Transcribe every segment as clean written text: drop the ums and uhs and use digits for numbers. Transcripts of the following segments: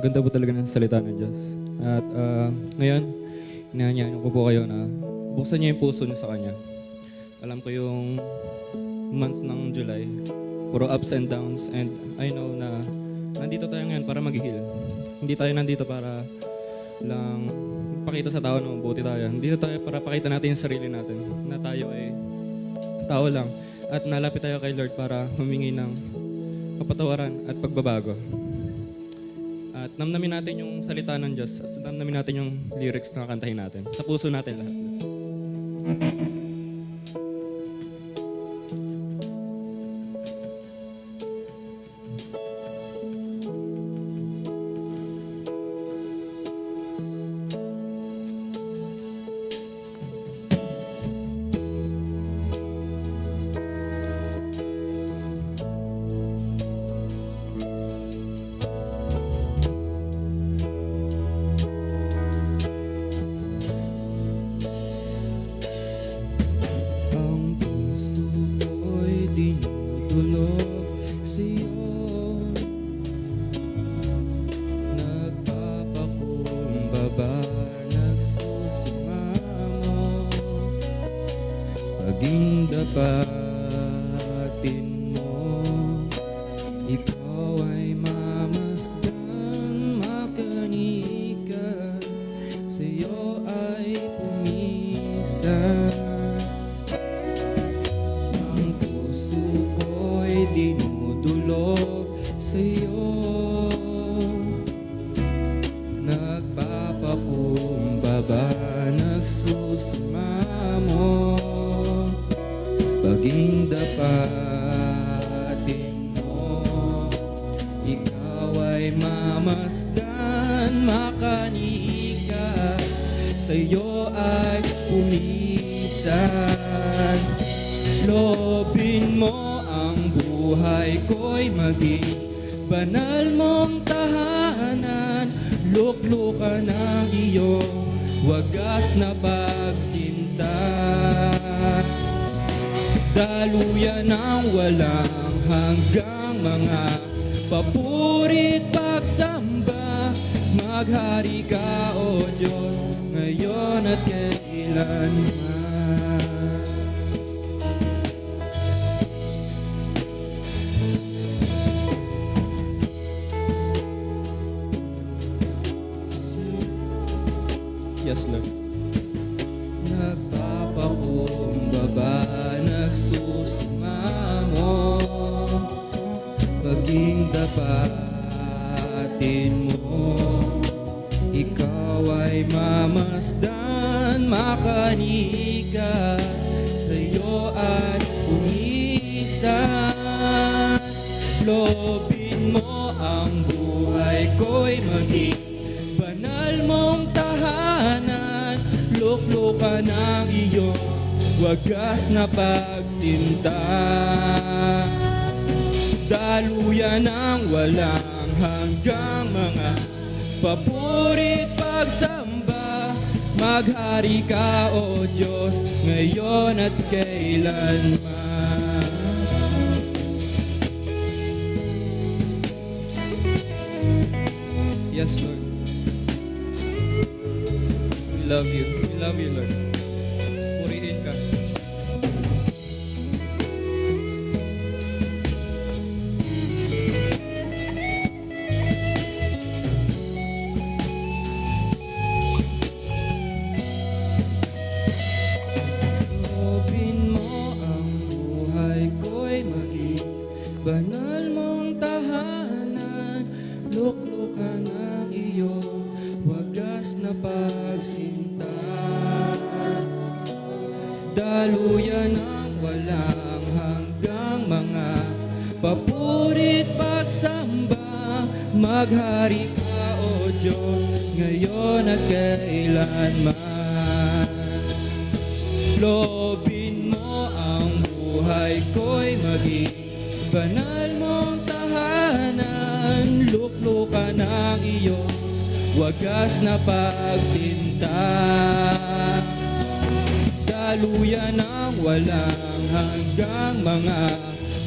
Napakaganda po talaga ng salita ng Diyos. At ngayon, inaanyayan ko po kayo na buksan niyo yung puso niyo sa Kanya. Alam ko yung month ng July, puro ups and downs, and I know na nandito tayo ngayon para mag-heal. Hindi tayo nandito para lang pakita sa tao na mabuti tayo. Nandito tayo para pakita natin yung sarili natin, na tayo ay tao lang. At nalapit tayo kay Lord para humingi ng kapatawaran at pagbabago. At namnamin natin yung salita ng Diyos at namnamin natin yung lyrics na kantahin natin. Sa puso natin lahat. Ang puso ko'y dinudulog sa'yo, nagpapakumbaba, nagsusumamo, paging dapatin mo, ikaw ay mamasdan, makanika, sa'yo ay pumisan. Dinudulog sa'yo, nagpapakumbaba, nagsusumamo, paging dapatin mo, ikaw ay mamasdan, makanika, sa'yo ay pumisan. Loobin mo ang buhay ko'y maging banal mong tahanan, luklukan ang iyong wagas na pagsinta, daluyan ng walang hanggang mga papurit pagsamba, maghari ka o Diyos ngayon at kailanman. Yes, Lord. Nagpapakumbaba, nagsusumamo, paging dapatin mo, ikaw ay mamasdan, makanika, sa'yo ay pumisan. Loobin mo ang buhay ko'y maging banal mong tahanan, luklukan ang iyong wagas na pagsinta, daluyan ng walang hanggang mga papurit pagsamba, maghari ka o Diyos ngayon at kailanman. Yes, Lord. We love you. We love you, Lord. Purihin ka. Loobin mo ang buhay ko'y maging banal mong tahanan, luklukan ang iyong wagas na pagsinta, daluyan ng walang hanggang mga papurit pagsamba, maghari ka o Diyos ngayon at kailanman. Loobin mo ang buhay ko'y maging banal mong tahanan, luklukan ang iyong wagas na pagsinta, daluyan ng walang hanggang mga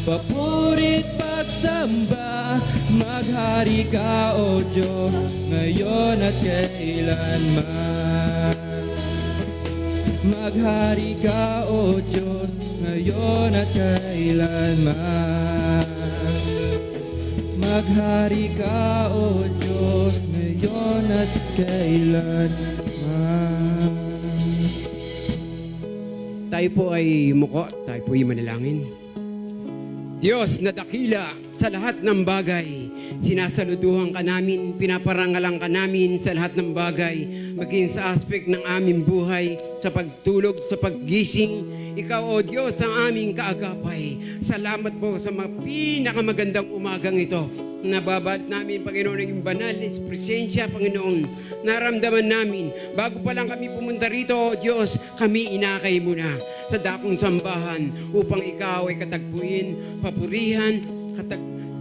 papurit pag magsamba. Maghari ka, O Diyos, ngayon at kailanman. Maghari ka, O Diyos, ngayon at kailanman. Maghari ka, O Diyos, ngayon at kailanman. Tayo po ay muko, tayo po ay manalangin. Diyos na dakila sa lahat ng bagay, sinasaluduhan ka namin, pinaparangalan ka namin sa lahat ng bagay, maging sa aspect ng aming buhay, sa pagtulog, sa paggising. Ikaw, O Diyos, ang aming kaagapay. Salamat po sa mga pinakamagandang umagang ito. Nababat namin, Panginoon, ang banal na presensya, Panginoon. Naramdaman namin, bago pa lang kami pumunta rito, O Diyos, kami inakay mo na sa dakong sambahan upang ikaw ay katagpuin, papurihan,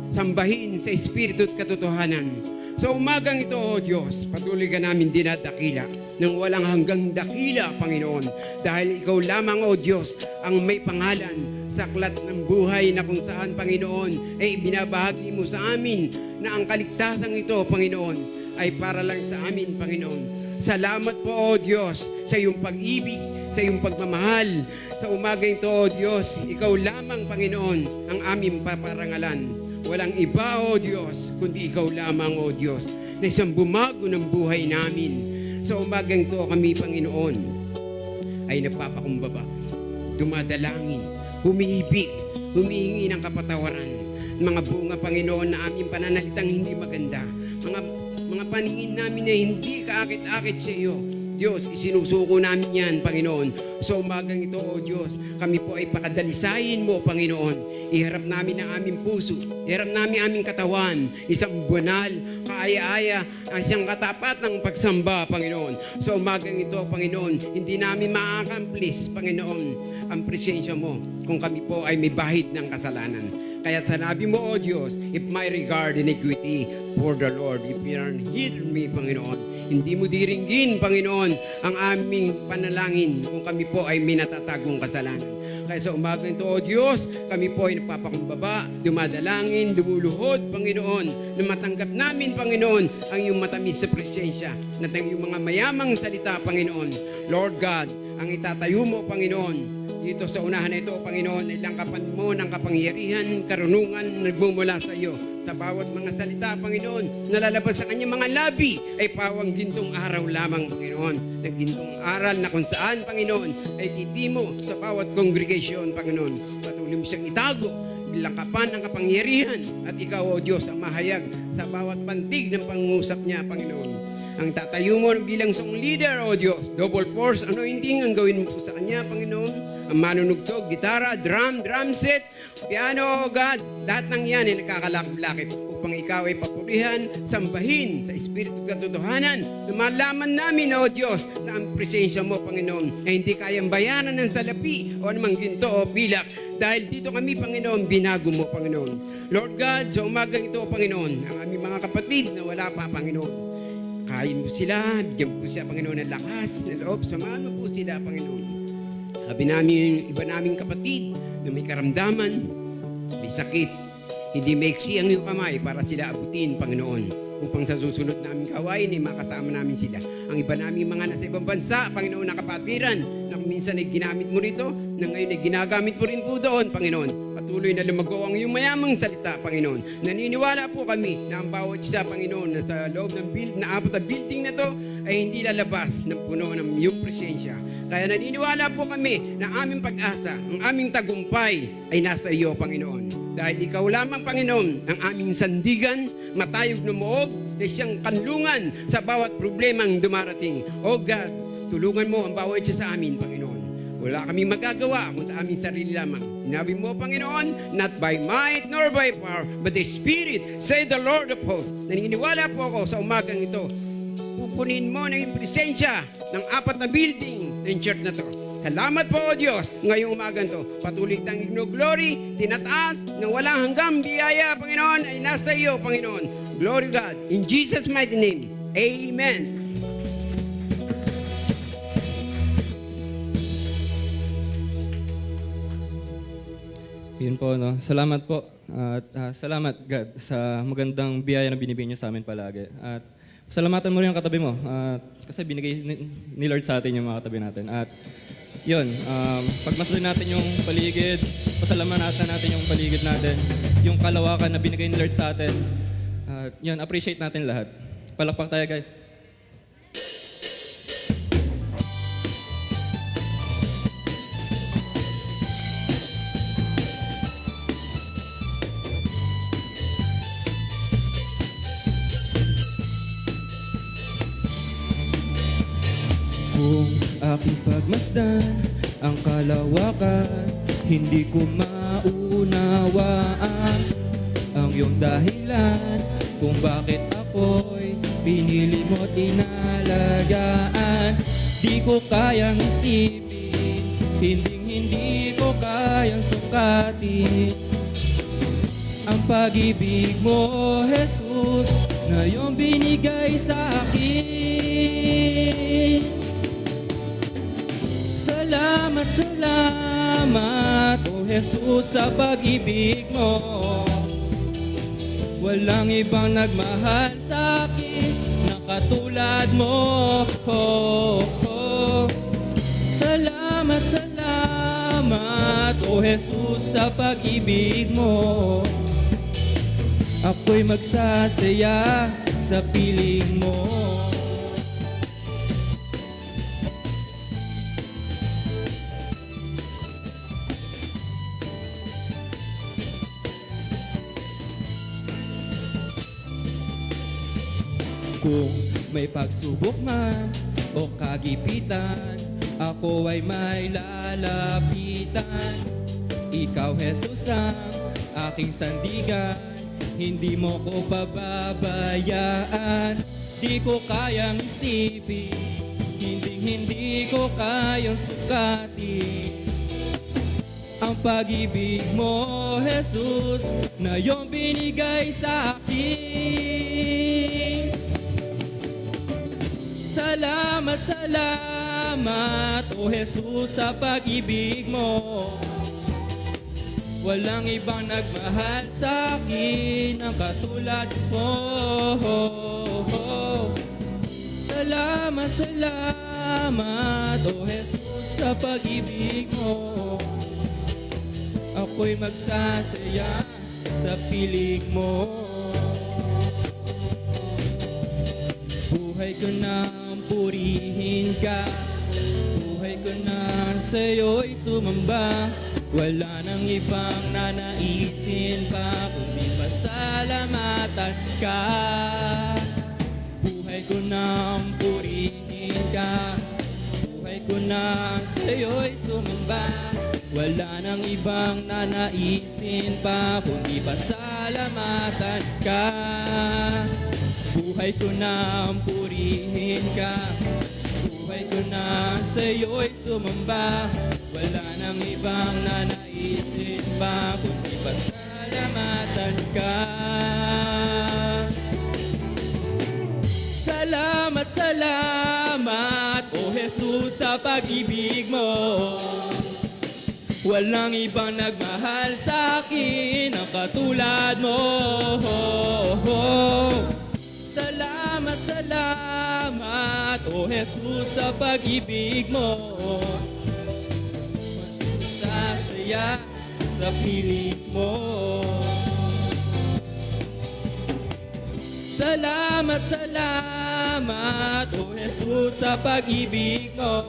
sambahin sa Espiritu at katotohanan. Sa umagang ito, O Diyos, patuloy ka namin dinadakila ng walang hanggang dakila, Panginoon. Dahil ikaw lamang, O Diyos, ang may pangalan sa aklat ng buhay na kung saan, Panginoon, ay binabahagi mo sa amin na ang kaligtasan ito, Panginoon, ay para lang sa amin, Panginoon. Salamat po, O Diyos, sa iyong pag-ibig, sa iyong pagmamahal. Sa umagang ito, O Diyos, ikaw lamang, Panginoon, ang aming paparangalan. Walang iba, O Diyos, kundi ikaw lamang, O Diyos, na isang bumago ng buhay namin. Sa umagang ito kami, Panginoon, ay nagpapakumbaba, dumadalangin, humihibik, humihingi ng kapatawaran. Mga bunga, Panginoon, na aming pananalitang hindi maganda. Mga paningin namin na hindi kaakit-akit sa iyo. Diyos, isinusuko namin yan, Panginoon. Sa umagang ito, O Diyos, kami po ay pakadalisayin mo, Panginoon. Iharap namin ang aming puso, iharap namin ang aming katawan, isang banal, kaaya-aya, isang katapat ng pagsamba, Panginoon. Sa umagang ito, Panginoon, hindi namin ma-accomplish, Panginoon, ang presensya mo kung kami po ay may bahid ng kasalanan. Kaya sanabi mo, O Diyos, if my regard iniquity for the Lord, if you hear me, Panginoon, hindi mo diringgin, Panginoon, ang aming panalangin kung kami po ay may natatagong kasalanan. Kaya sa umaga ito, O Diyos, kami po ay napapakumbaba, dumadalangin, dumuluhod, Panginoon, na matanggap namin, Panginoon, ang iyong matamis sa presensya, na iyong mga mayamang salita, Panginoon. Lord God, ang itatayo mo, Panginoon, dito sa unahan na ito, Panginoon, ay langkapan mo ng kapangyarihan, karunungan, nagmumula sa iyo. Sa bawat mga salita, Panginoon, nalalabas sa kanyang mga labi ay pawang gintong araw lamang, Panginoon. Nagintong aral na kung saan, Panginoon, ay titimo sa bawat kongregasyon, Panginoon. Patuloy mo siyang itago, langkapan ng kapangyarihan, at ikaw, O Diyos, ang mahayag sa bawat pantig ng pangungusap niya, Panginoon. Ang tatayo mo bilang song leader, O Diyos, double force anointing ang gawin mo po sa kanya, Panginoon. Ang manunugtog, gitara, drum set, piano, O God, lahat ng yan ay nakakalakip-lakip upang ikaw ay papurihan, sambahin sa Espiritu at katotohanan. Na malaman namin, O Diyos, na ang presensya mo, Panginoon, ay hindi kayang bayaran ng salapi o anumang ginto o pilak. Dahil dito kami, Panginoon, binago mo, Panginoon. Lord God, sa umagang ito, Panginoon, ang aming mga kapatid na wala pa, Panginoon, kain mo sila, bigyan mo siya, Panginoon, ng lakas, ng loob, samahan mo po sila, Panginoon. Sabi namin, iba naming kapatid na may karamdaman, may sakit, hindi maiksi ang iyong kamay para sila abutin, Panginoon, upang sa susunod naming gawain ay makasama namin sila. Ang iba naming mga nasa ibang bansa, Panginoon, na kapatiran, na minsan ay ginamit mo rito, na ngayon ay ginagamit mo rin po doon, Panginoon. Patuloy na lumago ang iyong mayamang salita, Panginoon. Naniniwala po kami na ang bawat isa, Panginoon, na sa loob ng apat na building na to ay hindi lalabas ng puno ng iyong presensya. Kaya naniniwala po kami na aming pag-asa, ang aming tagumpay ay nasa iyo, Panginoon. Dahil ikaw lamang, Panginoon, ang aming sandigan, matayog na moob, na siyang kanlungan sa bawat problemang dumarating. O God, tulungan mo ang bawat isa sa amin, Panginoon. Wala kaming magagawa kung sa aming sarili lamang. Sinabi mo, Panginoon, not by might nor by power, but the Spirit, say the Lord of hosts. Naniniwala po ako sa umagang ito, pupunin mo ng presensya ng apat na building ng church na to. Salamat po, O Diyos, ngayong umagang to. Patuloy tang glory, tinataas, ng walang hanggang biyaya, Panginoon, ay nasa iyo, Panginoon. Glory God. In Jesus' mighty name, Amen. Yun po, no? Salamat po At salamat, God, sa magandang biyaya na binibigyan niyo sa amin palagi. At pasalamatan mo rin ang katabi mo. Kasi binigay ni Lord sa atin yung mga katabi natin. At yun, pagmasdan natin yung paligid, pasalamatan natin yung paligid natin, yung kalawakan na binigay ni Lord sa atin. At yun, appreciate natin lahat. Palakpak tayo, guys. Kung aking pagmasdan ang kalawakan, hindi ko maunawaan ang iyong dahilan kung bakit ako'y pinili mo't inalagaan. Di ko kayang isipin, hindi ko kayang sukatin ang pag-ibig mo, Jesus, na iyong binigay sa akin. Salamat, salamat, O Jesus, sa pag-ibig mo. Walang ibang nagmahal sa akin na katulad mo. Salamat, salamat, O Jesus, sa pag-ibig mo. Ako'y magsasaya sa piling mo. Kung may pagsubok man o kagipitan, ako ay may lalapitan. Ikaw, Jesus, ang aking sandigan, hindi mo ko pababayaan. Di ko kayang isipin, hindi ko kayang sukatin ang pag-ibig mo, Jesus, na iyong binigay sa akin. Salamat, salamat, O Jesus, sa pag-ibig mo. Walang ibang nagmahal sa akin ang katulad mo. Salamat, salamat, O Jesus, sa pag-ibig mo. Ako'y magsasaya sa piling mo. Buhay ko nang purihin ka, buhay ko na sa'yo'y sumamba. Wala nang ibang nanaisin pa, kundi pasalamatan ka. Buhay ko nang purihin ka, buhay ko na sa'yo'y sumamba. Wala nang ibang nanaisin pa, kundi pasalamatan ka. Buhay ko na purihin ka, buhay ko na sa'yo'y sumamba. Wala nang ibang nanaisin pa, kundi pasalamatan ka. Salamat, salamat, O Jesus, sa pag-ibig mo. Walang ibang nagmahal sa akin ang katulad mo. Salamat, salamat, O Jesus, sa pag-ibig mo. Sasaya sa piling mo. Salamat, salamat, O Jesus, sa pag-ibig mo.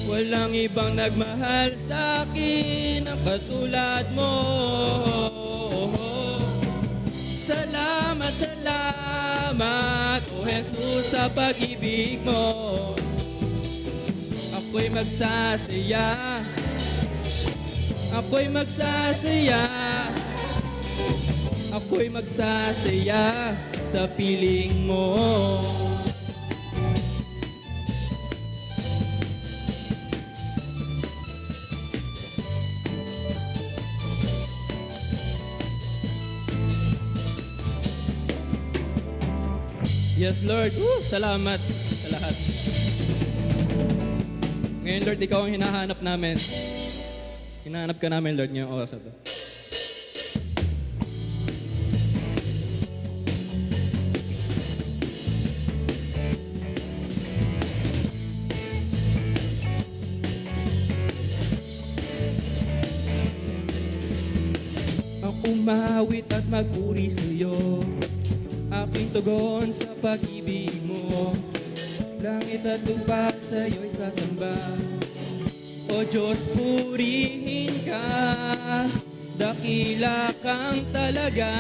Walang ibang nagmahal sa akin ang katulad mo. Salamat, salamat, O Jesus, sa pag-ibig mo. Ako'y magsasaya, ako'y magsasaya, ako'y magsasaya sa piling mo. Yes, Lord. Salamat sa lahat. Ngayon, Lord, Ikaw ang hinahanap namin. Hinahanap ka namin, Lord, ngayong oras na to. umawit at magpuri sa'yo. Aking tugon sa pag-ibig mo, langit at lupa sa'yo'y sasamba. O Diyos, purihin ka, dakila kang talaga.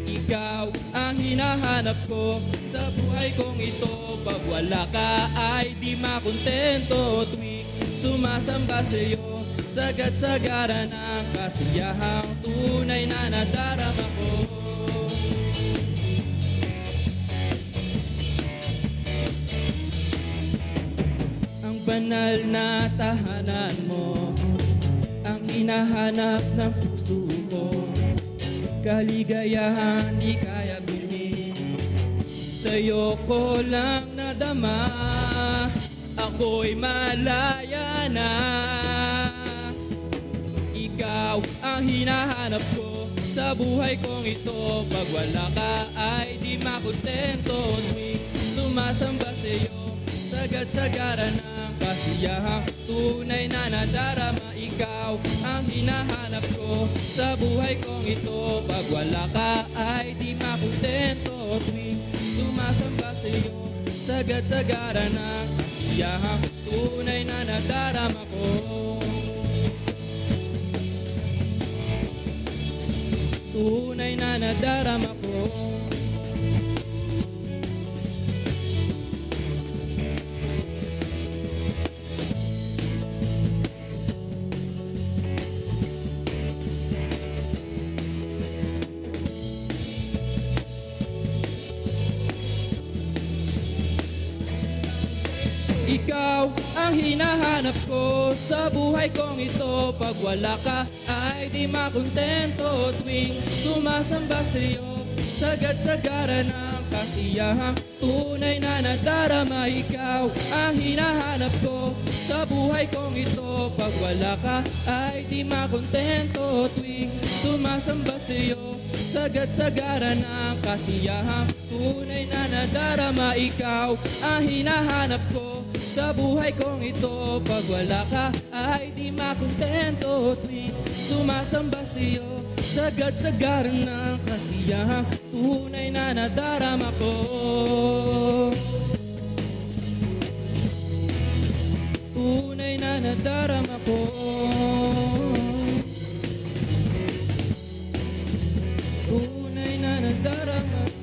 Ikaw ang hinahanap ko sa buhay kong ito. Pag wala ka ay di makontento. Tuwing sumasamba sa'yo, sagad-sagara ng kasiyahang tunay na nadarama ko. Ang banal na tahanan mo, ang hinahanap ng puso ko. Kaligayahan di kaya bilhin, sa'yo ko lang nadama. Ako'y malaya na. Ikaw ang hinahanap ko sa buhay kong ito. Pag wala ka ay di makontento. Tuwing sumasamba sa'yo, sagad-sagara ng kasiyahang tunay na nadarama. Ikaw ang hinahanap ko sa buhay kong ito. Pag wala ka ay di makontento. Tuwing sumasamba sa'yo, sagad-sagara ng kasiyahang tunay na nadarama ko. Tunay na nadarama ko. Ikaw ang hinahanap ko sa buhay kong ito. Pag wala ka ay di makontento. Tuwing sumasamba sa'yo, sagad-sagara ng kasiyahang tunay na nadarama. Ikaw ang hinahanap ko sa buhay kong ito. Pag wala ka ay di makontento. Tuwing sumasamba sa'yo, sagad-sagara ng kasiyahang tunay na nadarama. Ikaw ang hinahanap ko sa buhay kong ito. Pag wala ka ay di makontento. Tuwing sumasamba sa'yo, sagad-sagara ng kasiyahang tunay na nadarama ko. Tunay na nadarama ko. Tunay na nadarama ko.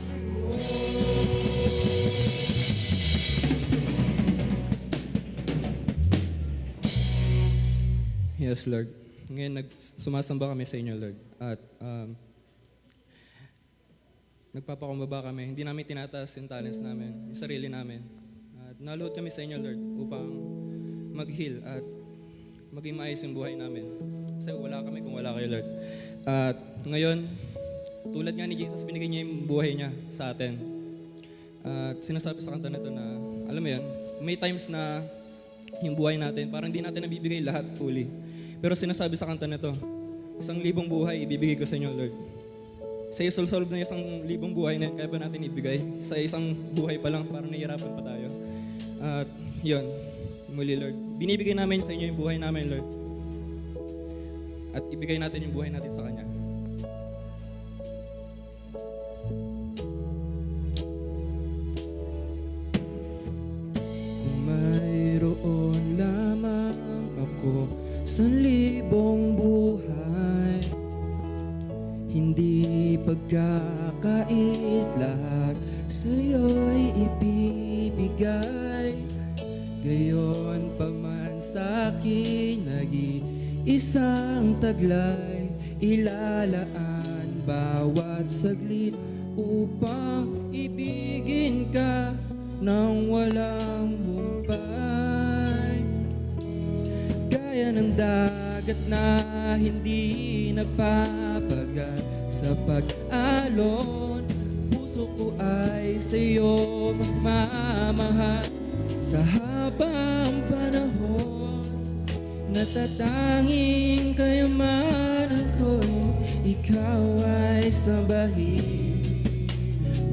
Yes, Lord. Ngayon, sumasamba kami sa inyo, Lord. At nagpapakumbaba kami. Hindi namin tinataas yung talents namin, yung sarili namin. At naluhod kami sa inyo, Lord, upang mag-heal at maging maayos yung buhay namin. Kasi wala kami kung wala kayo, Lord. At ngayon, tulad nga ni Jesus, binigay niya yung buhay niya sa atin. At sinasabi sa kanta na ito na, alam mo yan, may times na yung buhay natin, parang hindi natin nabibigay lahat fully. Pero sinasabi sa kanta na ito, 1,000 buhay ibibigay ko sa inyo, Lord. Sa isolve na 1,000 buhay na kaya pa natin ibigay. Sa isang buhay pa lang, parang nahihirapan pa tayo. At yun, muli, Lord, binibigay namin sa inyo yung buhay namin, Lord. At ibigay natin yung buhay natin sa Kanya. Kung mayroon lamang ako 1,000 buhay, hindi pagkakait lahat sa'yo'y ibibigay. Gayon pa man sa'kin nag-iisang taglay, ilalaan bawat saglit upang ibigin ka ng walang humpay. Gaya ng dagat na hindi nagpapagat sa pag-alon, puso ko ay sa'yo magmamahal. Sa habang panahon, natatanging kayamanan ko'y ikaw ay sambahin.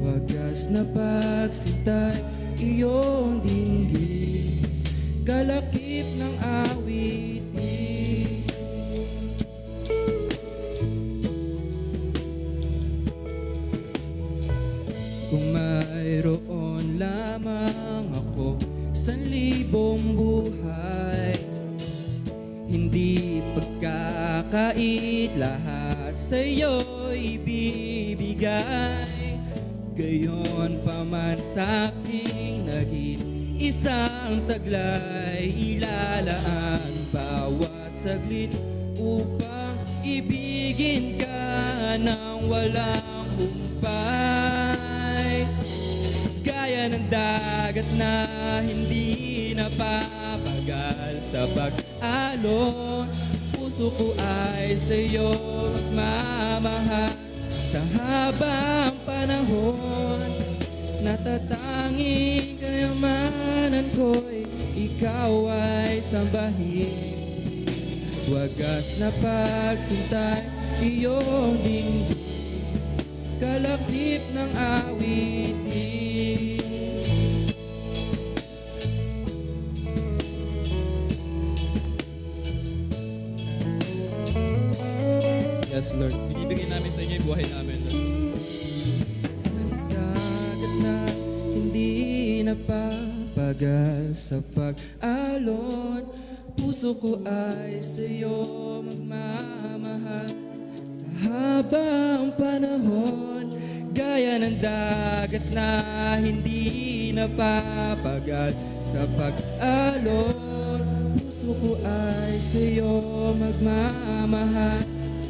Wagas na pagsitay iyong dinggin, kalakip ng awitin. kahit lahat sa'yo'y ibibigay. Gayon pa man sa'king naging isang taglay, ilalaan bawat saglit upang ibigin ka ng walang humpay. Gaya ng dagat na hindi napapagal sa pag-alon, puso ko ay sa'yo magmamahal. Sa habang panahon, natatanging kayamanan ko'y ikaw ay sambahin. Wagas na pagsintay, iyong dinggin, kalakip ng awitin. Yes, Lord. Binibigay namin sa inyo yung buhay namin, Lord. Dagat na hindi napapagal sa pag-alon, puso ko ay sa'yo magmamahal. Sa habang panahon, gaya ng dagat na hindi napapagal sa pag-alon, puso ko ay sa'yo magmamahal.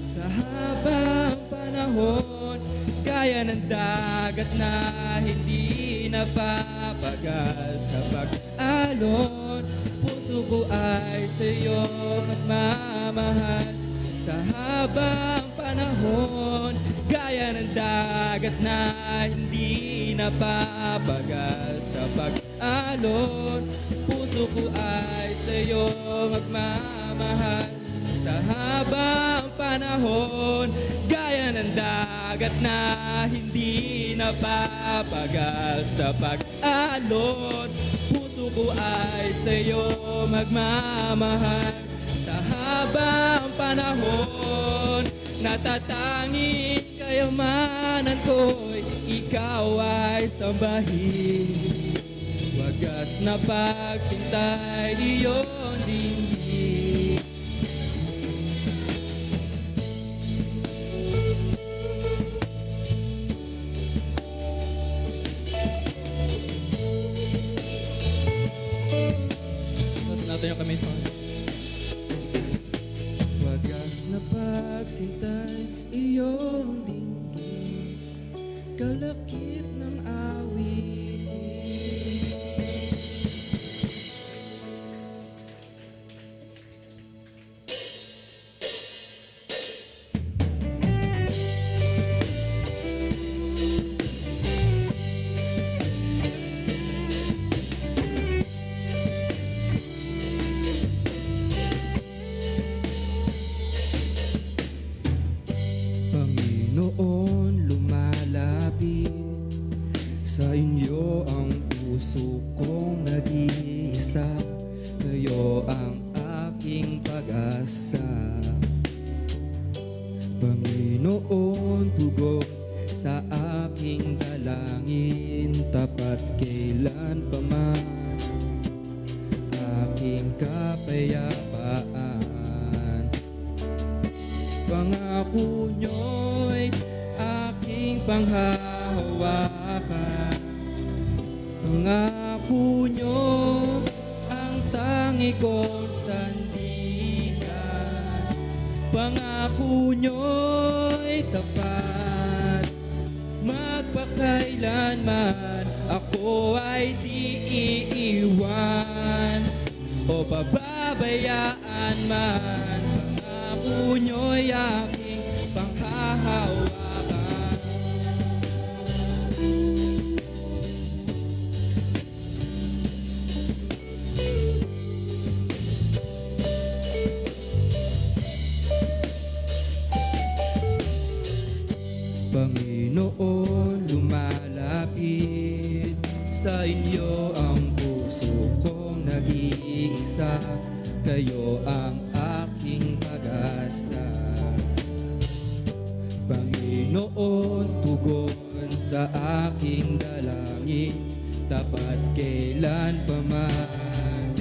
Sa habang panahon, gaya ng dagat na hindi napapagal sa pag-alon, puso ko ay sa'yo magmamahal. Sa habang panahon, gaya ng dagat na hindi napapagal sa pag-alon, puso ko ay sa'yo magmamahal. Sa habang panahon, gaya ng dagat na hindi napapagal sa pag-alon, puso ko ay sa'yo magmamahal. Sa habang panahon, natatanging kayamanan ko'y ikaw ay sambahin. Wagas na pagsintay, iyong dinggin. Natin yung kamay sa wagas na pagsintay, iyong dinggin, kalakip ng awitin. Panginoon, lumalapit sa inyo ang puso kong nag-iisa. Kayo ang aking pag-asa. Panginoon, tugon sa aking dalangin, tapat kailan pa man aking kapayapaan. Pangako nyo'y aking panghahawakan. Pangako nyo ang tangi kong sandigan. Pangako nyo'y tapat, magpakailanman ako ay di iiwan o pababayaan man. Pangako nyo'y aking panghahawakan. Panginoon, lumalapit sa inyo ang puso kong nag-iisa. Kayo ang aking pag-asa. Panginoon, tugon sa aking dalangin, tapat kailan pa man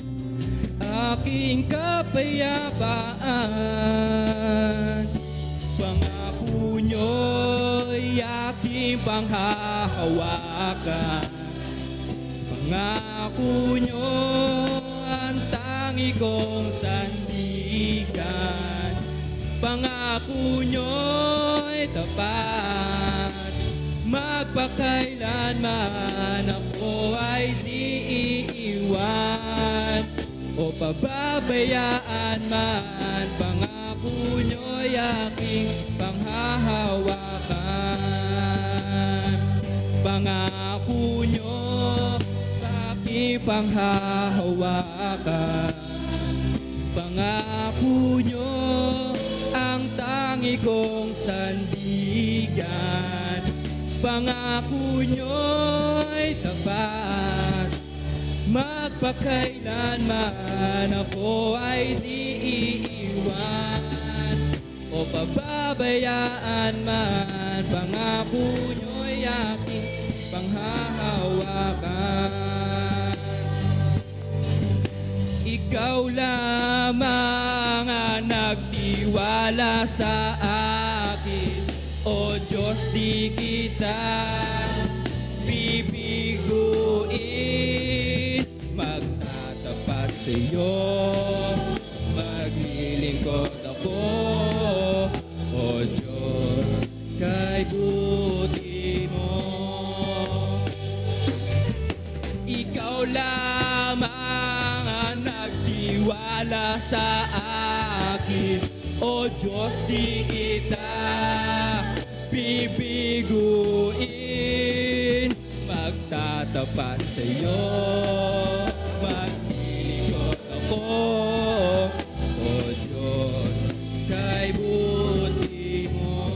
aking kapayapaan. Pangako nyo'y aking panghahawakan. Pangako nyo ang tangi kong sandigan. Pangako nyo'y tapat, magpakailanman ako ay di iiwan o pababayaan man. Pangako nyo'y aking panghahawakan. Pangako nyo aking panghahawakan. Pangako nyo ang tangi kong sandigan. Pangako nyo'y tapat, magpakailanman ako ay di iiwan o pababayaan man. Pangako nyo'y aking panghahawakan. Ikaw lamang ang nagtiwala sa akin, O Diyos, di kita bibiguin. Magtatapat sa iyo, maglilingkod ako, O Diyos, kay buti mo. Ikaw lamang ang nagtiwala sa akin, O Diyos, di kita bibiguin. Magtatapat sa iyo, maglilingkod ako, O Diyos, kay buti mo.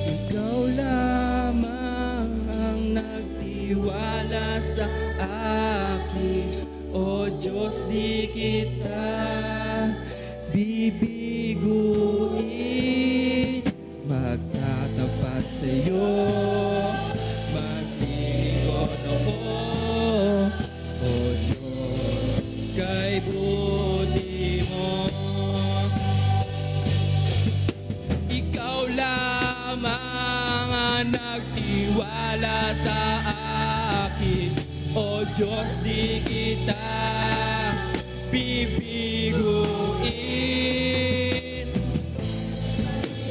Ikaw lamang ang nagtiwala sa akin, O Diyos, di kita bibiguin. Magtatapat sa iyo, maglilingkod ako, O Diyos, kay buti mo. Ikaw lamang ang nagtiwala sa akin, O Diyos, di kita bibiguin.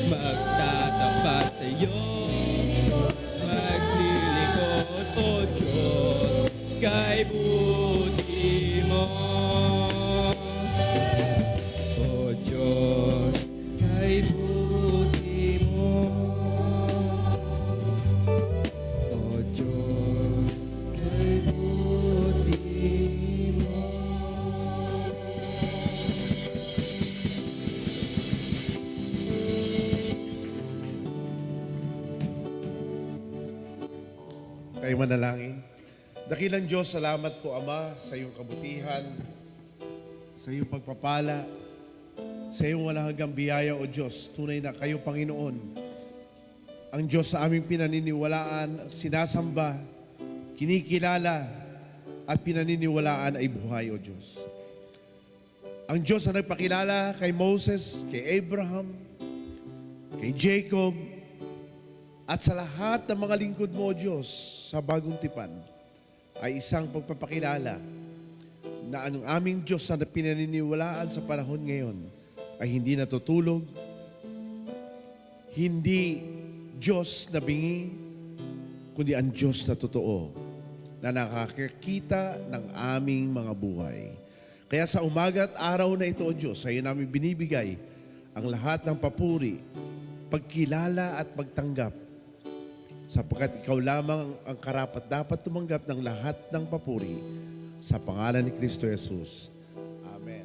Magtatapat sa iyo, maglilingkod, O Diyos, kay buti mo. O Diyos, kay buti mo. O Diyos, kay buti mo. Kayo manalangin. Dakilang Diyos, salamat po Ama sa iyong kabutihan, sa iyong pagpapala, sa iyong walang hanggang biyaya o Diyos. Tunay na kayo Panginoon, ang Diyos sa aming pinaniniwalaan, sinasamba, kinikilala, at pinaniniwalaan ay buhay o Diyos. Ang Diyos na nagpakilala kay Moses, kay Abraham, kay Jacob, at sa lahat ng mga lingkod mo, O Diyos, sa bagong tipan, ay isang pagpapakilala na ang aming Diyos na pinaniniwalaan sa panahon ngayon ay hindi natutulog, hindi Diyos na bingi, kundi ang Diyos na totoo, na nakakakita ng aming mga buhay. Kaya sa umaga at araw na ito, O Diyos, sa iyo namin binibigay ang lahat ng papuri, pagkilala at pagtanggap, sapagkat ikaw lamang ang karapat dapat tumanggap ng lahat ng papuri sa pangalan ni Kristo Jesus. Amen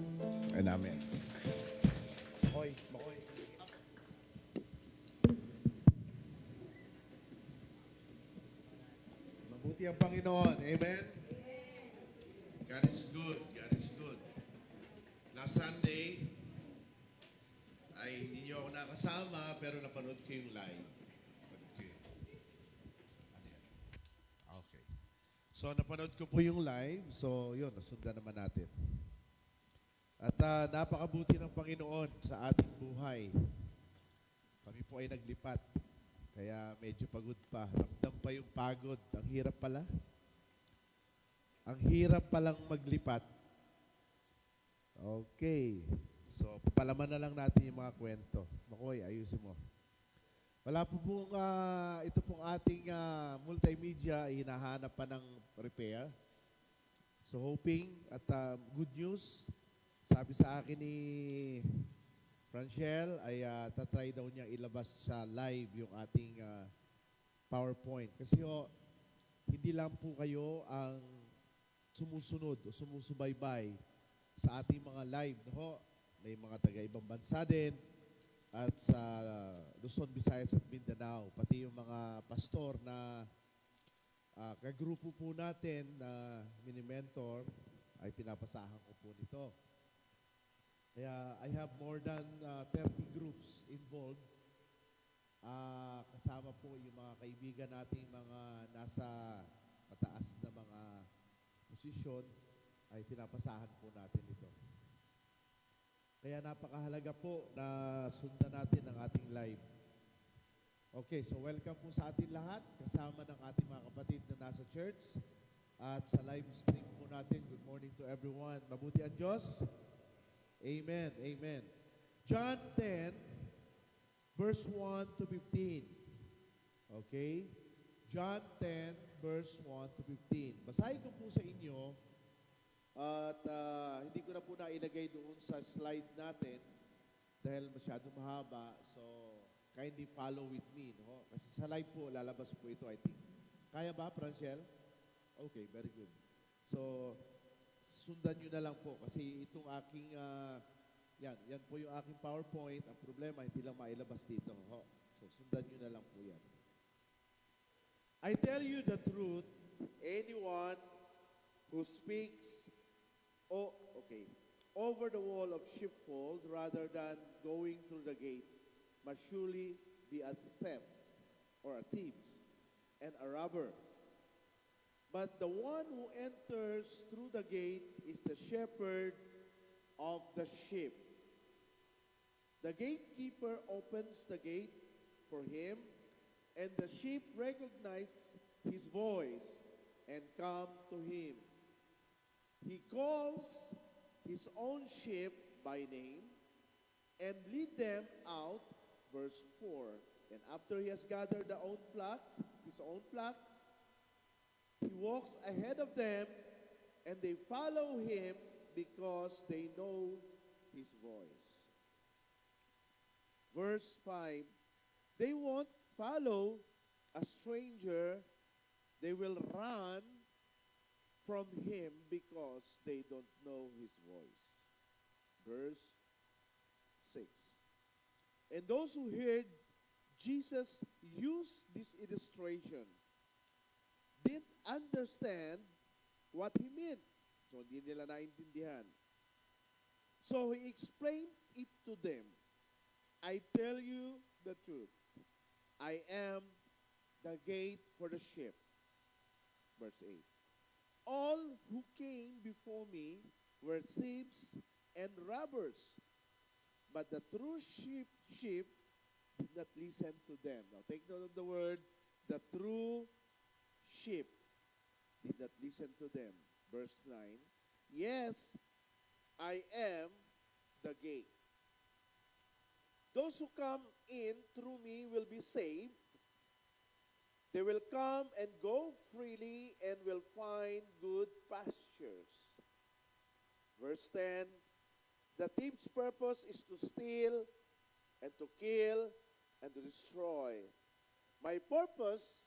and amen. Makoy. Mabuti ang Panginoon. Amen. God is good. God is good. Last Sunday ay hindi niyo ako nakasama pero napanood ko yung live. So, napanood ko po yung live. So, yun, nasundan naman natin. At napakabuti ng Panginoon sa ating buhay. Kami po ay naglipat. Kaya medyo pagod pa. Ramdam pa yung pagod. Ang hirap pala. Ang hirap palang maglipat. Okay. So, palaman na lang natin yung mga kwento. Makoy, ayusin mo. Wala po pong, ito pong ating multimedia, hinahanap pa ng repair. So, hoping at good news, sabi sa akin ni Franchel ay tatry daw niya ilabas sa live yung ating PowerPoint. Kasi hindi lang po kayo ang sumusunod o sumusubaybay sa ating mga live. No? May mga taga-ibang bansa din at sa Luzon, Visayas at Mindanao. Pati yung mga pastor na kagrupo po natin na mini-mentor ay pinapasahan ko po nito. Kaya I have more than 30 groups involved. Kasama po yung mga kaibigan nating mga nasa mataas na mga posisyon ay pinapasahan po natin ito. Kaya napakahalaga po na sundan natin ang ating live. Okay, so welcome po sa ating lahat, kasama ng ating mga kapatid na nasa church at sa live stream po natin. Good morning to everyone. Mabuti ang Diyos. Amen, amen. John 10, verse 1 to 15. Okay? John 10, verse 1 to 15. Basahin ko po sa inyo at hindi ko na po nailagay doon sa slide natin dahil masyado mahaba. So, kindly follow with me. No? Kasi sa live po, lalabas po ito, I think. Kaya ba, Franchel? Okay, very good. So, sundan nyo na lang po kasi itong aking, yan po yung aking PowerPoint. Ang problema, hindi lang mailabas dito. Ho? So, sundan nyo na lang po yan. I tell you the truth, anyone who speaks over the wall of sheepfold rather than going through the gate must surely be a theft or a thief and a robber. But the one who enters through the gate is the shepherd of the sheep. The gatekeeper opens the gate for him, and the sheep recognize his voice and come to him. He calls his own sheep by name and lead them out, verse 4. And after he has gathered his own flock, he walks ahead of them, and they follow him because they know his voice. Verse 5, they won't follow a stranger. They will run from him because they don't know his voice. Verse 6. And those who heard Jesus use this illustration didn't understand what he meant. So, hindi nila naintindihan. So, he explained it to them. I tell you the truth. I am the gate for the sheep. Verse 8. All who came before me were thieves and robbers, but the true sheep did not listen to them. Now, take note of the word, the true sheep did not listen to them. Verse 9, yes, I am the gate. Those who come in through me will be saved. They will come and go freely and will find good pastures. Verse 10, the thief's purpose is to steal and to kill and to destroy. My purpose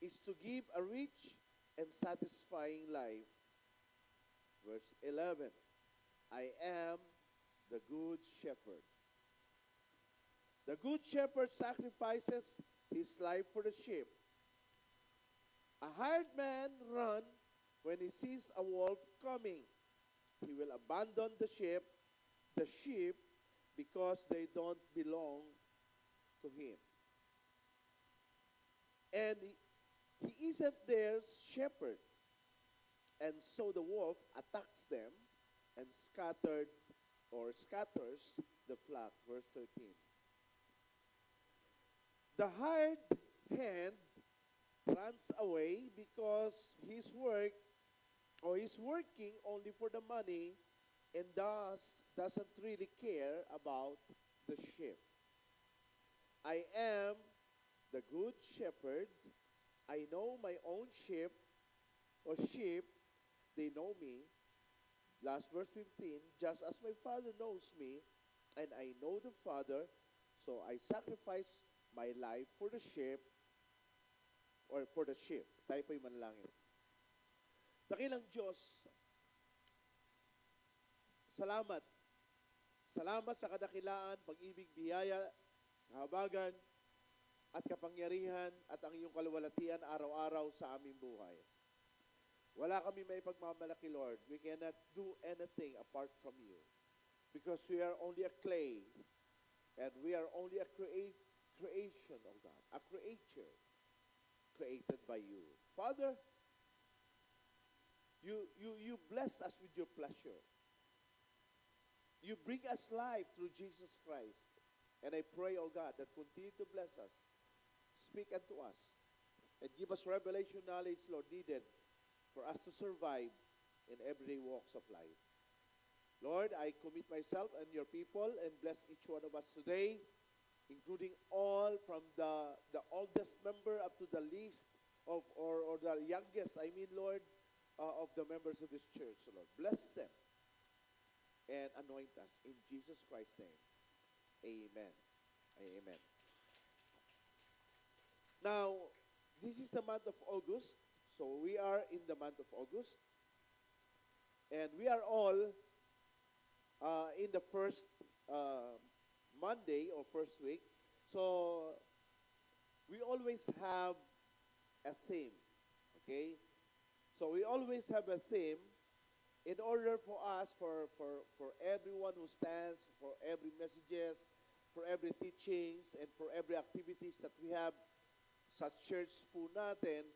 is to give a rich and satisfying life. Verse 11, I am the good shepherd. The good shepherd sacrifices his life for the sheep. A hired man runs when he sees a wolf coming. He will abandon the sheep, because they don't belong to him. And he isn't their shepherd. And so the wolf attacks them and scattered or scatters the flock. Verse 13. The hired hand runs away because his work or he's working only for the money and thus doesn't really care about the sheep. I am the good shepherd. I know my own sheep or sheep, they know me. Last verse 15, just as my Father knows me and I know the Father, so I sacrifice my life for the sheep or for the sheep. Tayo po'y manalangin. Dakilang Diyos, salamat. Salamat sa kadakilaan, pag-ibig, biyaya, kahabagan, at kapangyarihan at ang iyong kaluwalhatian araw-araw sa aming buhay. Wala kami may pagmamalaki, Lord. We cannot do anything apart from you. Because we are only a clay and we are only a creation of God, a creature created by you. Father, you bless us with your pleasure. You bring us life through Jesus Christ. And I pray, oh God, that continue to bless us. Speak unto us. And give us revelation knowledge, Lord, needed for us to survive in everyday walks of life. Lord, I commit myself and your people and bless each one of us today, including all from the oldest member up to the least of, or the youngest, Lord, of the members of this church, Lord. Bless them and anoint us. In Jesus Christ's name, amen. Amen. Now, this is the month of August. So we are in the month of August. And we are all in the first Monday or first week. So we always have a theme. Okay? So we always have a theme in order for us, for everyone who stands, for every messages, for every teachings, and for every activities that we have sa church po natin,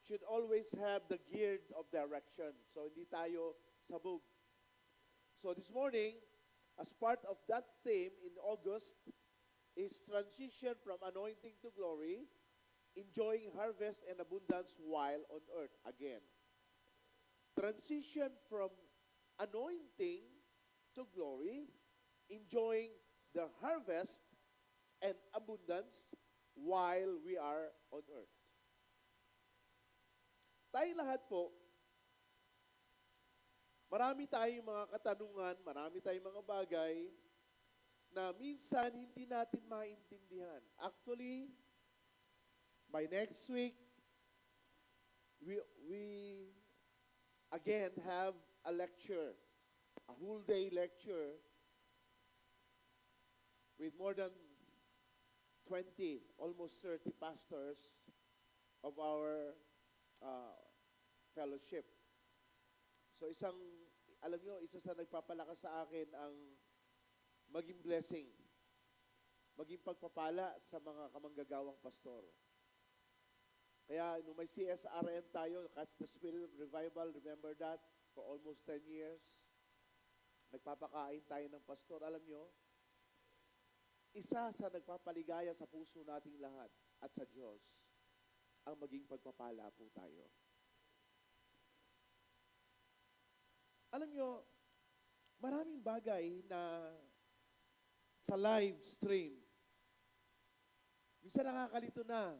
should always have the geared of direction. So hindi tayo sabog. So this morning, as part of that theme in August, is transition from anointing to glory, enjoying harvest and abundance while on earth. Again, transition from anointing to glory, enjoying the harvest and abundance while we are on earth. Tayong lahat po, marami tayong mga katanungan, marami tayong mga bagay na minsan hindi natin maintindihan. Actually, by next week, we again have a lecture, a whole day lecture with more than 20, almost 30 pastors of our fellowship. So alam nyo, isa sa nagpapalakas sa akin ang maging blessing, maging pagpapala sa mga kamanggagawang pastor. Kaya nung may CSRM tayo, Catch the Spirit of Revival, remember that, for almost 10 years, nagpapakain tayo ng pastor. Alam nyo, isa sa nagpapaligaya sa puso nating lahat at sa Diyos, ang maging pagpapala po tayo. Alam nyo, maraming bagay na sa live stream, minsan nakakalito na.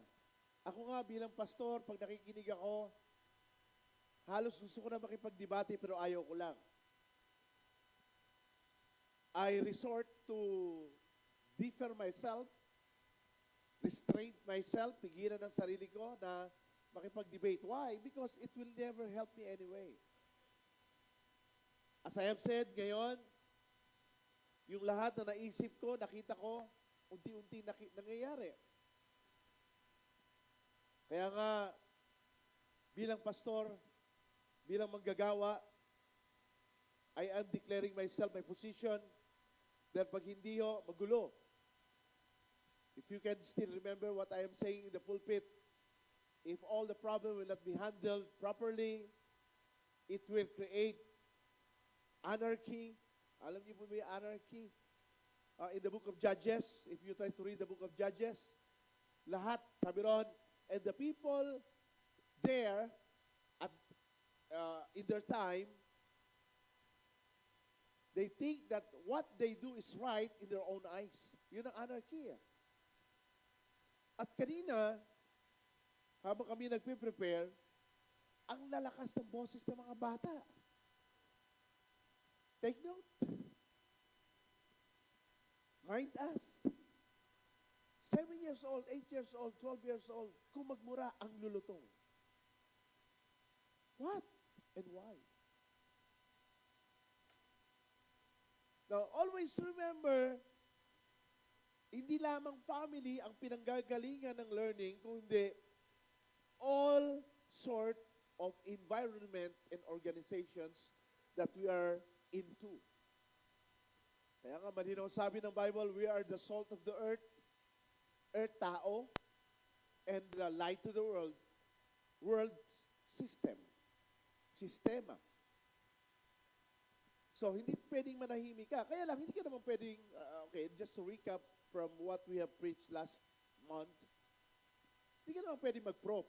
Ako nga bilang pastor, pag nakikinig ako, halos gusto ko na makipagdebate pero ayaw ko lang. I resort to differ myself, restrain myself, pigilan ang sarili ko na makipag-debate. Why? Because it will never help me anyway. As I have said ngayon, yung lahat na naisip ko, nakita ko, unti-unti nangyayari. Kaya nga, bilang pastor, bilang manggagawa, I am declaring myself, my position, dahil pag hindi ho, magulo. If you can still remember what I am saying in the pulpit, if all the problem will not be handled properly, it will create anarchy. Alam niyo po ba yung anarchy? In the book of Judges, if you try to read the book of Judges, lahat, sabi ron, and the people there, at in their time, they think that what they do is right in their own eyes. Yun ang anarchy. At kanina, habang kami nagpe-prepare, ang lalakas ng boses ng mga bata. Take note. Mind us. 7 years old, 8 years old, 12 years old, kung magmura ang lulutong. What and why? Now, always remember, hindi lamang family ang pinanggagalingan ng learning, kundi all sort of environment and organizations that we are into. Kaya nga malinaw sabi ng Bible, we are the salt of the earth, tao, and the light to the world system. Sistema. So, hindi pwedeng manahimik ka. Kaya lang, hindi ka naman pwedeng, okay, just to recap from what we have preached last month, hindi ka naman pwedeng mag-pro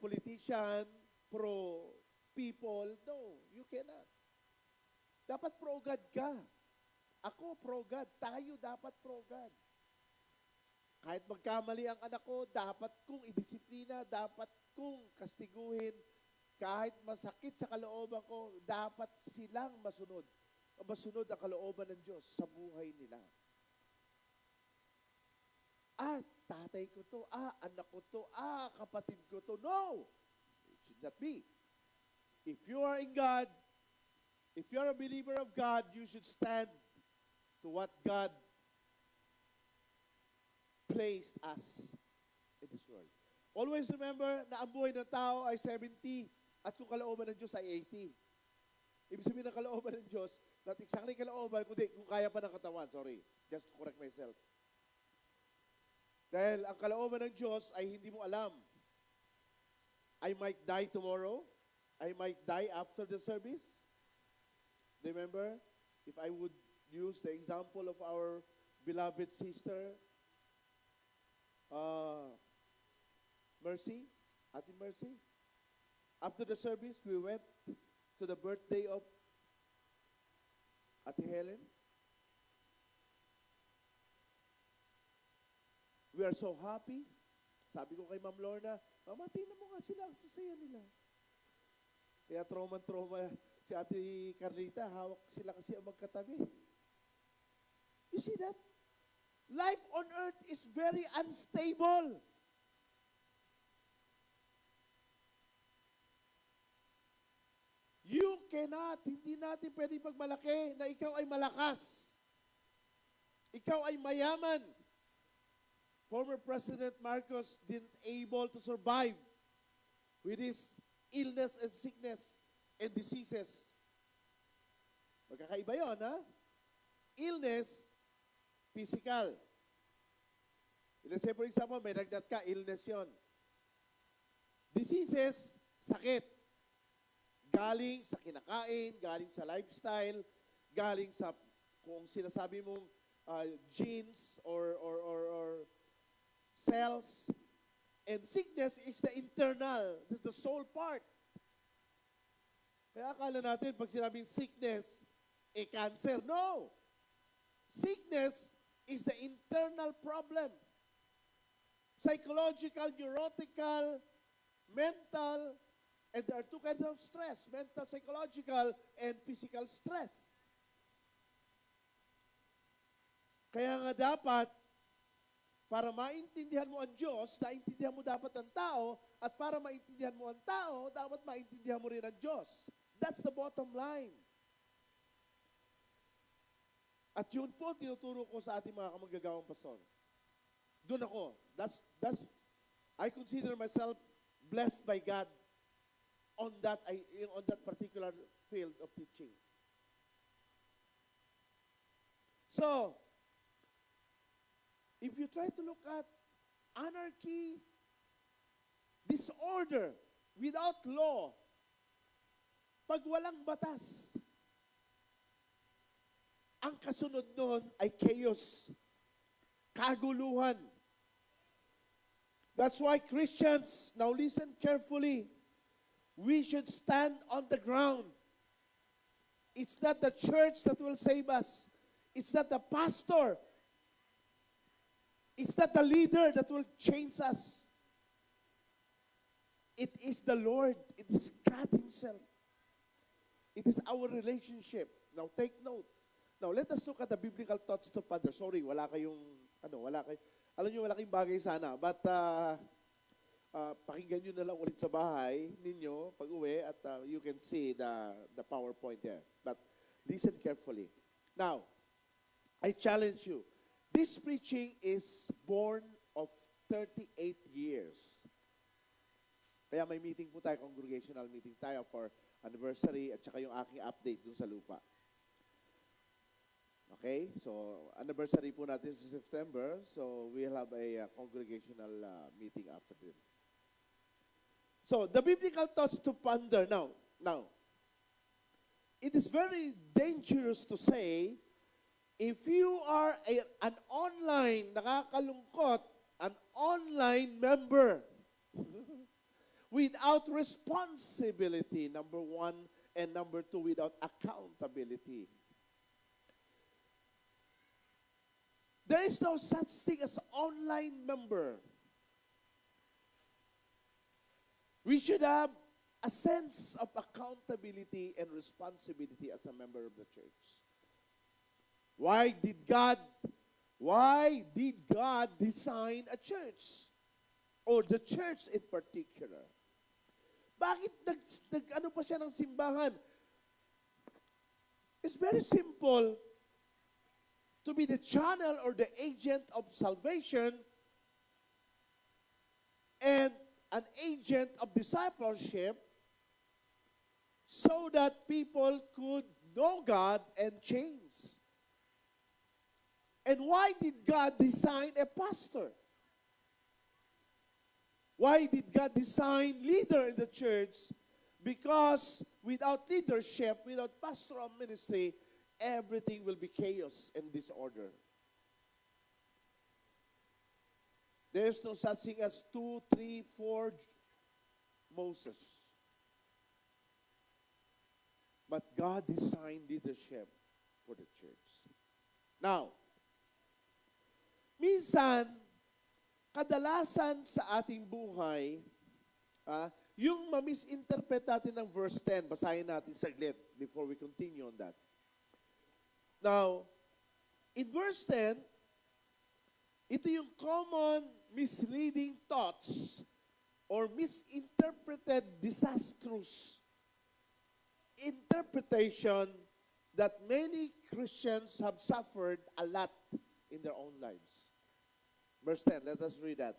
politician, pro people. No, you cannot. Dapat pro-God ka. Ako pro-God. Tayo dapat pro-God. Kahit magkamali ang anak ko, dapat kong idisiplina, dapat kong kastiguhin. Kahit masakit sa kalooban ko, dapat silang masunod. Masunod ang kalooban ng Diyos sa buhay nila. Tatay ko to, anak ko to, kapatid ko to. No! It should not be. If you are in God, if you are a believer of God, you should stand to what God placed us in this world. Always remember na ang buhay ng tao ay 70 at kung kalooban ng Diyos ay 80. Ibig sabihin ng kalooban ng Diyos, not exactly kalooban, kundi kung kaya pa ng katawan. Sorry, just to correct myself. Dahil ang kalooban ng Diyos ay hindi mo alam. I might die tomorrow. I might die after the service. Remember, if I would use the example of our beloved sister, Mercy, Ate Mercy, after the service, we went to the birthday of Ate Helen. We are so happy. Sabi ko kay Ma'am Lorna, Mama, tingnan mo nga sila, ang sasaya nila. Kaya trauma si Ate Carlita, hawak sila kasi ang magkatabi. You see that? Life on earth is very unstable. You cannot, hindi natin pwede pagmalaki na ikaw ay malakas. Ikaw ay mayaman. Former President Marcos didn't able to survive with his illness and sickness and diseases. Magkakaiba yun, ha? Illness, physical. Let's say, for example, may nagnat ka, illness yon. Diseases, sakit. Galing sa kinakain, galing sa lifestyle, galing sa kung sinasabi mong genes or cells. And sickness is the internal, this is the soul part. Kaya akala natin, pag sinabing sickness, cancer. No! Sickness is the internal problem. Psychological, neurotical, mental, and there are two kinds of stress, mental, psychological, and physical stress. Kaya nga dapat, para maintindihan mo ang Diyos, naintindihan mo dapat ang tao, at para maintindihan mo ang tao, dapat maintindihan mo rin ang Diyos. That's the bottom line. At yun po, tinuturo ko sa ating mga kamanggagawang pastor. Doon ako. I consider myself blessed by God on that particular field of teaching. So, if you try to look at anarchy, disorder, without law, Pag walang batas, ang kasunod nun ay chaos, kaguluhan. That's why Christians, now listen carefully, we should stand on the ground. It's not the church that will save us. It's not the pastor. It's not the leader that will change us. It is the Lord. It is God Himself. It is our relationship. Now take note. Now let us look at the biblical thoughts to ponder. Sorry, wala kayong, alam niyo, wala kayong bagay sana. But, pakinggan nyo na lang ulit sa bahay ninyo pag uwi at you can see the PowerPoint there. But listen carefully. Now, I challenge you. This preaching is born of 38 years. Kaya may meeting po tayo, congregational meeting tayo for anniversary at saka yung aking update dun sa lupa. Okay? So, anniversary po natin sa September. So, we'll have a congregational meeting after this. So, the biblical thoughts to ponder. Now, it is very dangerous to say, if you are an online, nakakalungkot, an online member, without responsibility, number one, and number two, without accountability. There is no such thing as online member. We should have a sense of accountability and responsibility as a member of the church. Why did God design a church? Or the church in particular? Bakit ano pa siya ng simbahan? It's very simple. To be the channel or the agent of salvation and an agent of discipleship so that people could know God and change. And why did God design a pastor? Why did God design leader in the church? Because without leadership, without pastoral ministry, everything will be chaos and disorder. There's no such thing as 2, 3, 4 Moses. But God designed leadership for the church. Now, minsan, kadalasan sa ating buhay, yung ma-misinterpret natin ng verse 10, basahin natin saglit before we continue on that. Now, in verse 10, ito yung common misleading thoughts or misinterpreted disastrous interpretation that many Christians have suffered a lot in their own lives. Verse 10, let us read that.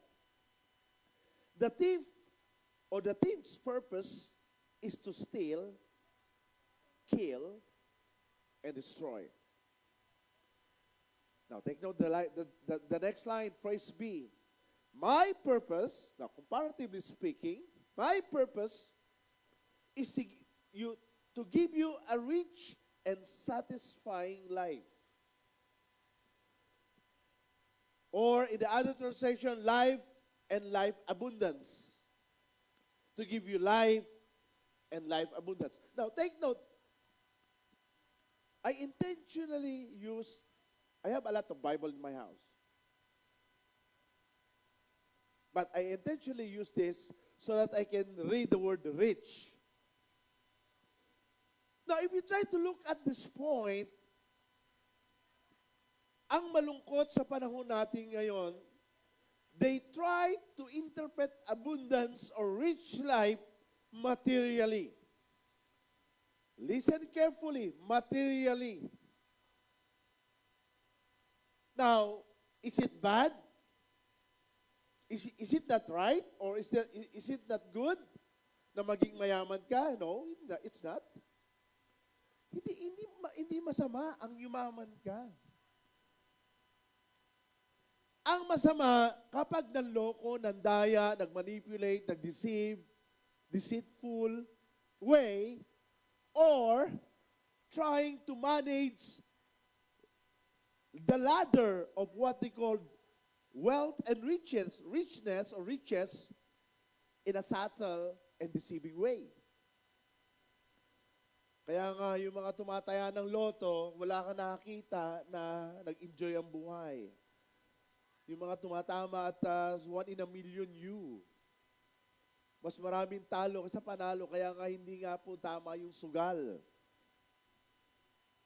The thief or the thief's purpose is to steal, kill, and destroy. Now, take note the next line, phrase B. My purpose, now comparatively speaking, my purpose is to give you a rich and satisfying life. Or in the other translation, life and life abundance. To give you life and life abundance. Now, take note. I intentionally I have a lot of Bible in my house. But I intentionally use this so that I can read the word rich. Now, if you try to look at this point, ang malungkot sa panahon natin ngayon, they try to interpret abundance or rich life materially. Listen carefully, materially. Now, is it bad? Is it not right? Or is it not good na maging mayaman ka? No, it's not. Hindi masama ang yumaman ka. Ang masama, kapag nanloko, nandaya, nagmanipulate, nagdeceive, deceitful way, or trying to manage the ladder of what they call wealth and richness or riches in a subtle and deceiving way. Kaya nga, yung mga tumataya ng loto, wala kang nakakita na nag-enjoy ang buhay. Yung mga tumatama at 1 in a million you. Mas maraming talo kaysa panalo, kaya nga hindi nga po tama yung sugal.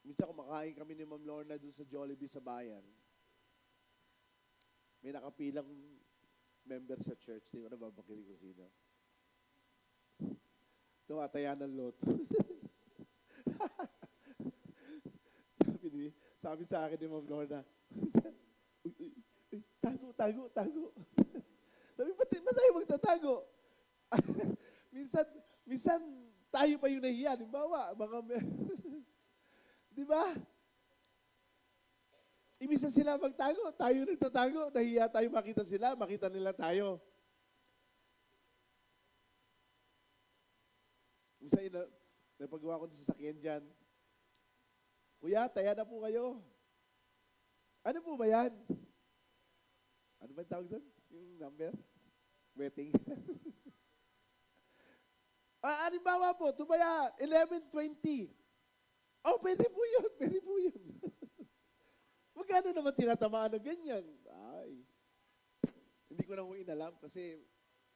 Minsan kumakain kami ni Ma'am Lorna doon sa Jollibee sa bayan. May nakapilang member sa church. Hindi ko na babakitin kung sino. Tumataya ng loto. sabi sa akin ni Ma'am Lorna, uy, tago. Sabi, ba't tayo magtatago? minsan tayo pa yung nahiya. Halimbawa, di ba? Minsan sila magtago, tayo nagtatago, nahiya tayo makita sila, makita nila tayo. Minsan, napagawa ko sa sasakyan dyan, Kuya, taya na po kayo. Ano po ba yan? Ano ba tawag doon? Yung number? Waiting. Halimbawa po, tumaya, 11:20. Oh, pwede po yun. Magkano naman tinatamaan ng ganyan? Ay, hindi ko na ho inalam kasi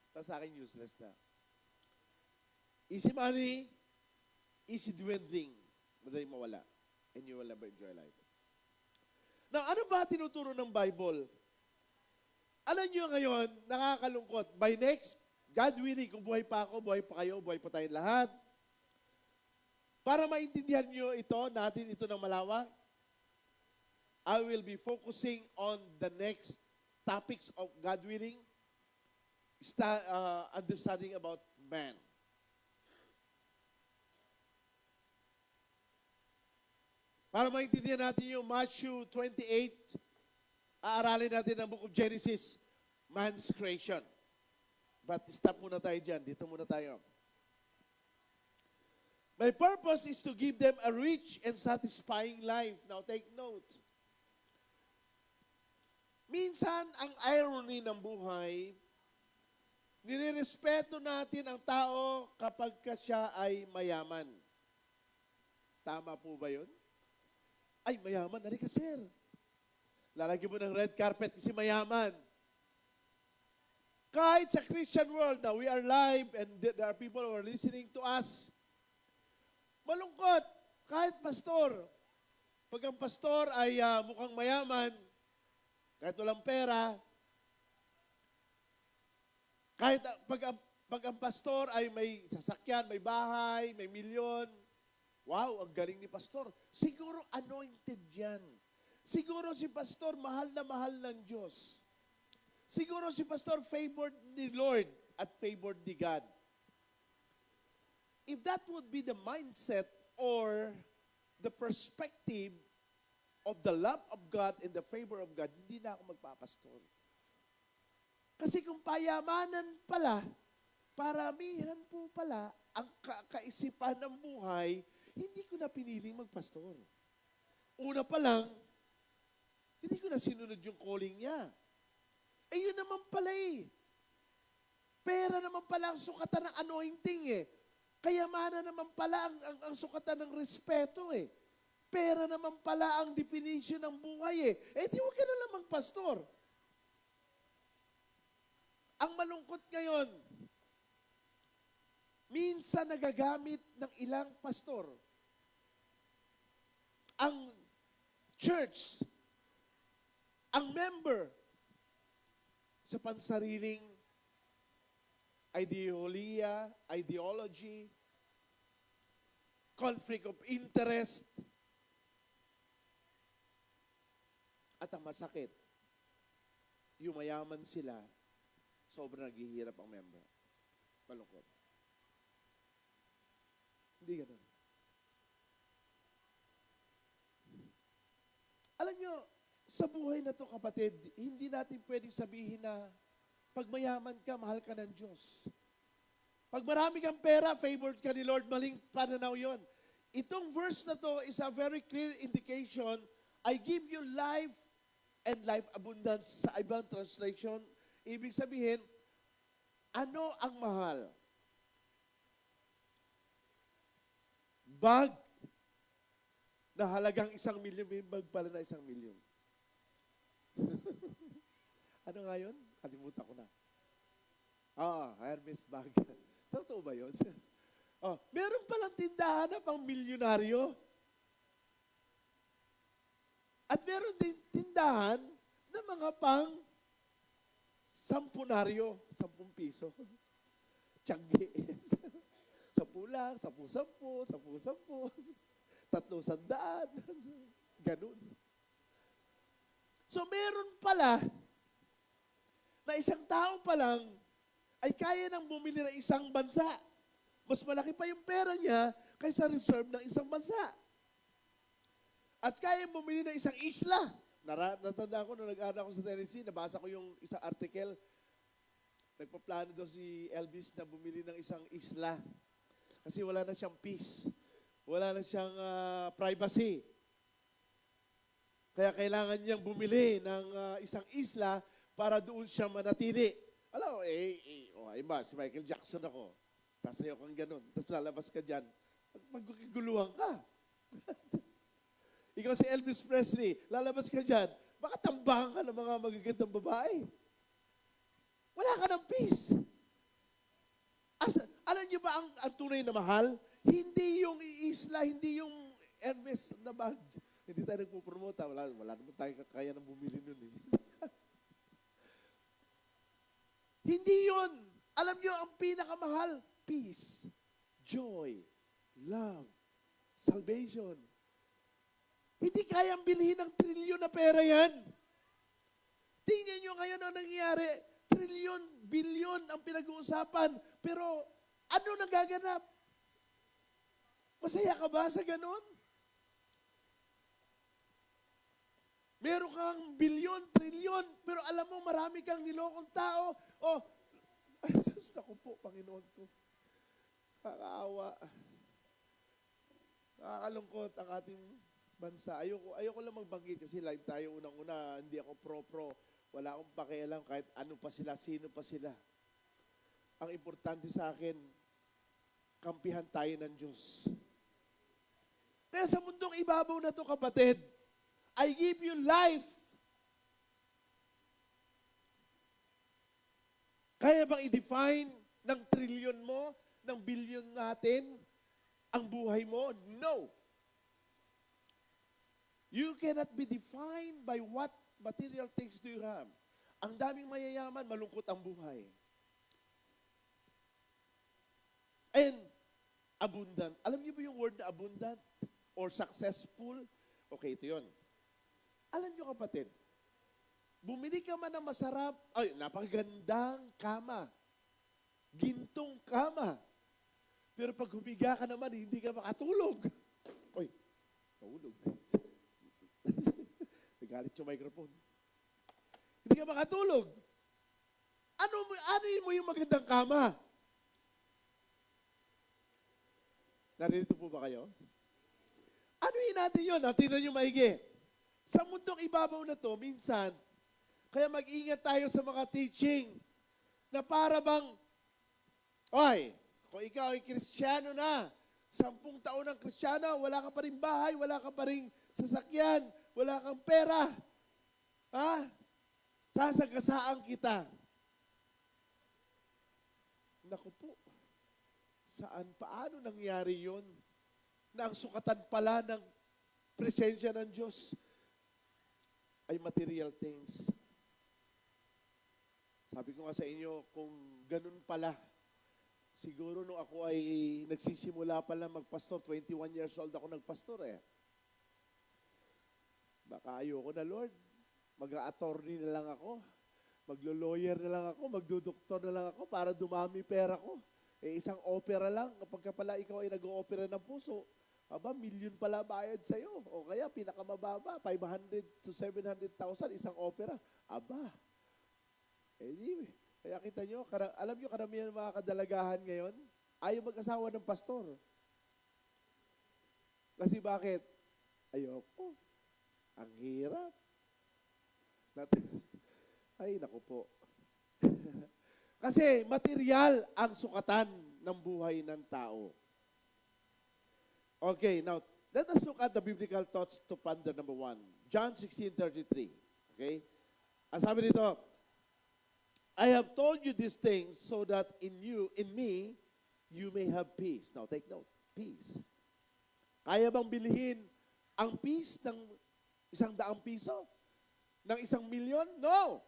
sa akin useless na. Easy money, easy dwindling. Madaling mawala. And you will never enjoy life. Now, ano ba tinuturo ng Bible? Alam nyo ngayon, nakakalungkot. By next, God willing, kung buhay pa ako, buhay pa kayo, buhay pa tayong lahat. Para maintindihan nyo natin ito ng malawak, I will be focusing on the next topics of God willing, understanding about man. Para maintindihan natin yung Matthew 28, aaralin natin ang book of Genesis, man's creation. But stop muna tayo dyan. Dito muna tayo. My purpose is to give them a rich and satisfying life. Now take note. Minsan, ang irony ng buhay, nirerespeto natin ang tao kapag siya ay mayaman. Tama po ba yun? Ay, mayaman. Halika, sir. Lalagyan mo ng red carpet kasi mayaman. Kahit sa Christian world, now we are live and there are people who are listening to us. Malungkot. Kahit pastor. Pag ang pastor ay mukhang mayaman, kahit walang pera, kahit pag ang pastor ay may sasakyan, may bahay, may milyon, wow, ang galing ni pastor. Siguro anointed yan. Siguro si pastor mahal na mahal ng Diyos. Siguro si pastor favored ni Lord at favored ni God. If that would be the mindset or the perspective of the love of God and the favor of God, hindi na ako magpapastor. Kasi kung payamanan pala, paramihan po pala ang kaisipan ng buhay, hindi ko na piniling magpastor. Una pa lang, hindi ko na sinunod yung calling niya. Eh yun naman pala eh. Pera naman pala ang sukatan ng anointing eh. Kayamanan naman pala ang sukatan ng respeto eh. Pera naman pala ang definition ng buhay eh. Eh di huwag ka na lang magpastor. Ang malungkot ngayon, minsan nagagamit ng ilang pastor ang church, ang member sa pansariling ideology, conflict of interest, at ang masakit, yung mayaman sila, sobrang naghihirap ang member. Malungkot. Hindi ganun. Alam nyo, sa buhay na to kapatid, hindi natin pwedeng sabihin na pag mayaman ka, mahal ka ng Diyos. Pag marami kang pera, favored ka ni Lord, maling pananaw yon. itong verse na to is a very clear indication, I give you life and life abundance sa ibang translation. Ibig sabihin, ano ang mahal? Bag na halagang 1,000,000, may bag pala na 1,000,000. Ano nga yun? Kalimutan ko na. Hermes bag. Totoo ba yun? Meron palang tindahan na pang milyonaryo. At meron din tindahan na mga pang 10 piso. Tiyanggi. 10 lang, 10, 300. Ganun. So meron pala na isang tao pa lang ay kaya nang bumili ng isang bansa. Mas malaki pa yung pera niya kaysa reserve ng isang bansa. At kaya bumili ng isang isla. Natanda ko nung nag-aaral ako sa Tennessee, nabasa ko yung isang article. Nagpaplano daw si Elvis na bumili ng isang isla. Kasi wala na siyang peace. Wala na siyang privacy. Kaya kailangan niyang bumili ng isang isla para doon siya manatili. Alam mo, iba, si Michael Jackson ako. Tapos ayaw kang ganun. Tapos lalabas ka dyan. Magkikiguluhan ka. Ikaw si Elvis Presley, lalabas ka dyan. Baka tambahan ka ng mga magagandang babae. Wala ka ng peace. Alam niyo ba ang tunay na mahal? Hindi yung isla, hindi yung Hermes na bag. Hindi tayo nagpupromote. Wala naman tayo kaya nang bumili nun eh. Hindi yun. Alam niyo ang pinakamahal? Peace, joy, love, salvation. Hindi kayang bilhin ng trilyon na pera yan. Tingnan nyo ngayon ang nangyayari. Trilyon, bilyon ang pinag-uusapan. Pero ano nagaganap? Masaya ka ba sa ganon? Meron kang bilyon, trilyon, pero alam mo marami kang nilokong tao. Ay, sus, naku po, Panginoon ko. Kakaawa. Nakakalungkot ang ating bansa. Ayoko lang magbanggit kasi live tayo unang-una. Hindi ako pro-pro. Wala akong pakialam kahit ano pa sila, sino pa sila. Ang importante sa akin, kampihan tayo ng Diyos. Kaya sa mundong ibabaw na to, kapatid, I give you life. Kaya bang i-define ng trilyon mo, ng bilyon natin, ang buhay mo? No. You cannot be defined by what material things do you have. Ang daming mayayaman, malungkot ang buhay. And abundant. Alam niyo ba yung word na abundant or successful? Okay, ito yun. Alam niyo kapatid, bumili ka man ng masarap, napakagandang kama. Gintong kama. Pero pag humiga ka naman, hindi ka makatulog. Oy, nahulog. Nagalit yung microphone. Hindi ka makatulog. Ano mo yung magandang kama? Naririto po ba kayo? Anuhin natin yun? Tingnan nyo maigi. Sa mundong ibabaw na to, minsan, kaya mag-ingat tayo sa mga teaching na para bang, kung ikaw ay Kristiyano na, 10 taon ng Kristiyano, wala ka pa rin bahay, wala ka pa rin sasakyan, wala kang pera. Sasagasaan kita. Naku po, paano nangyari yun? Na ang sukatan pala ng presensya ng Diyos ay material things. Sabi ko nga sa inyo, kung ganun pala, siguro nung ako ay nagsisimula pala magpastor, 21 years old ako nagpastor eh. Baka ayoko na, Lord. Mag-attorney na lang ako. Maglo-lawyer na lang ako. Magdudoktor na lang ako para dumami pera ko. Isang opera lang. Kapag pala ikaw ay nag-o-opera ng puso, milyon pala bayad sa'yo. O kaya pinakamababa, 500 to 700,000 isang opera. Kaya kita nyo, alam nyo karamihan ng mga kadalagahan ngayon, ayaw mag-asawa ng pastor. Kasi bakit? Ayoko. Ang hirap. Natin- Ay, naku po. Kasi material ang sukatan ng buhay ng tao. Okay, now, let us look at the biblical thoughts to ponder number 1. John 16:33. Okay? Ang sabi dito, I have told you these things so that in me, you may have peace. Now, take note. Peace. Kaya bang bilhin ang peace ng 100 piso? Ng 1,000,000? No!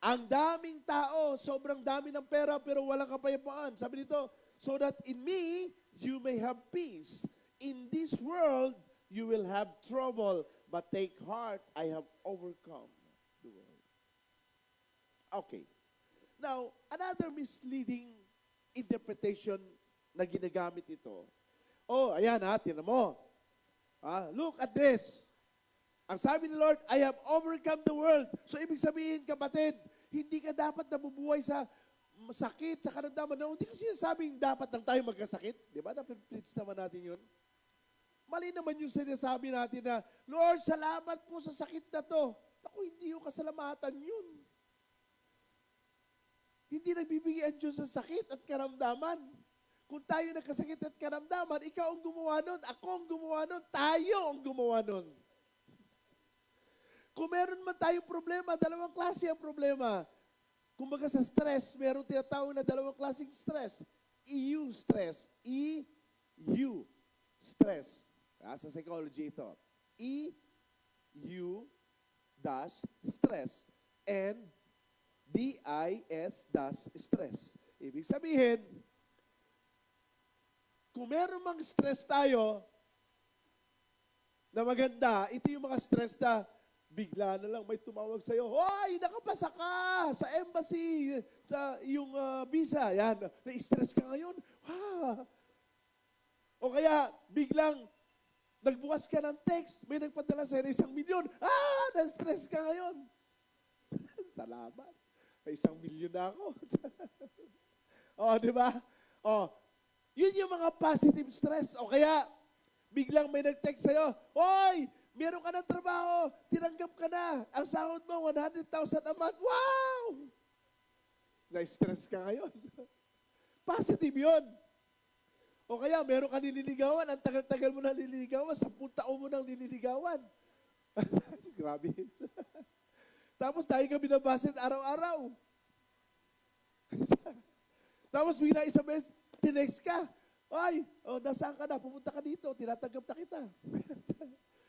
Ang daming tao, sobrang dami ng pera, pero walang kapayapaan. Sabi dito, so that in me, you may have peace. In this world, you will have trouble, but take heart, I have overcome the world. Okay. Now, another misleading interpretation na ginagamit ito. Oh, ayan ha, tinan mo. Look at this. Ang sabi ni Lord, I have overcome the world. So, ibig sabihin, kapatid, hindi ka dapat nabubuhay sa sakit, sa karamdaman. No, hindi kasi sinasabing dapat lang tayo magkasakit. Di ba? Napipleach naman natin yun. Mali naman yung sinasabi natin na, Lord, salamat po sa sakit na to. Naku, hindi yung kasalamatan yun. Hindi nagbibigay ang Diyos sa sakit at karamdaman. Kung tayo nagkasakit at karamdaman, ikaw ang gumawa nun, ako ang gumawa nun, tayo ang gumawa nun. Kung meron man tayong problema, dalawang klase ang problema. Kung baga sa stress, meron tinatawag na dalawang klaseng stress. EU stress. EU stress. Sa psychology ito. EU dash stress. And DIS dash stress. Ibig sabihin, kung meron mang stress tayo na maganda, ito yung mga stress na bigla na lang may tumawag sa'yo, hoy, nakapasa ka sa embassy, sa iyong visa. Yan, na-stress ka ngayon. Wow. O kaya, biglang, nagbukas ka ng text, may nagpadala sa'yo ng 1,000,000. Na-stress ka ngayon. Salamat. May 1,000,000 na ako. Di ba? Yun yung mga positive stress. O kaya, biglang may nag-text sa'yo, hoy, meron ka ng trabaho, tinanggap ka na. Ang sahod mo, 100,000 a month. Wow! Na-stress ka ngayon. Positive yun. O kaya, meron ka nililigawan, ang tagal-tagal mo na nililigawan, 10 taon mo nang nililigawan. Grabe. Tapos, dahil ka binabasit araw-araw. Tapos, bigla isang beses, tinext ka. Ay, nasaan ka na? Pumunta ka dito, tinatanggap na kita.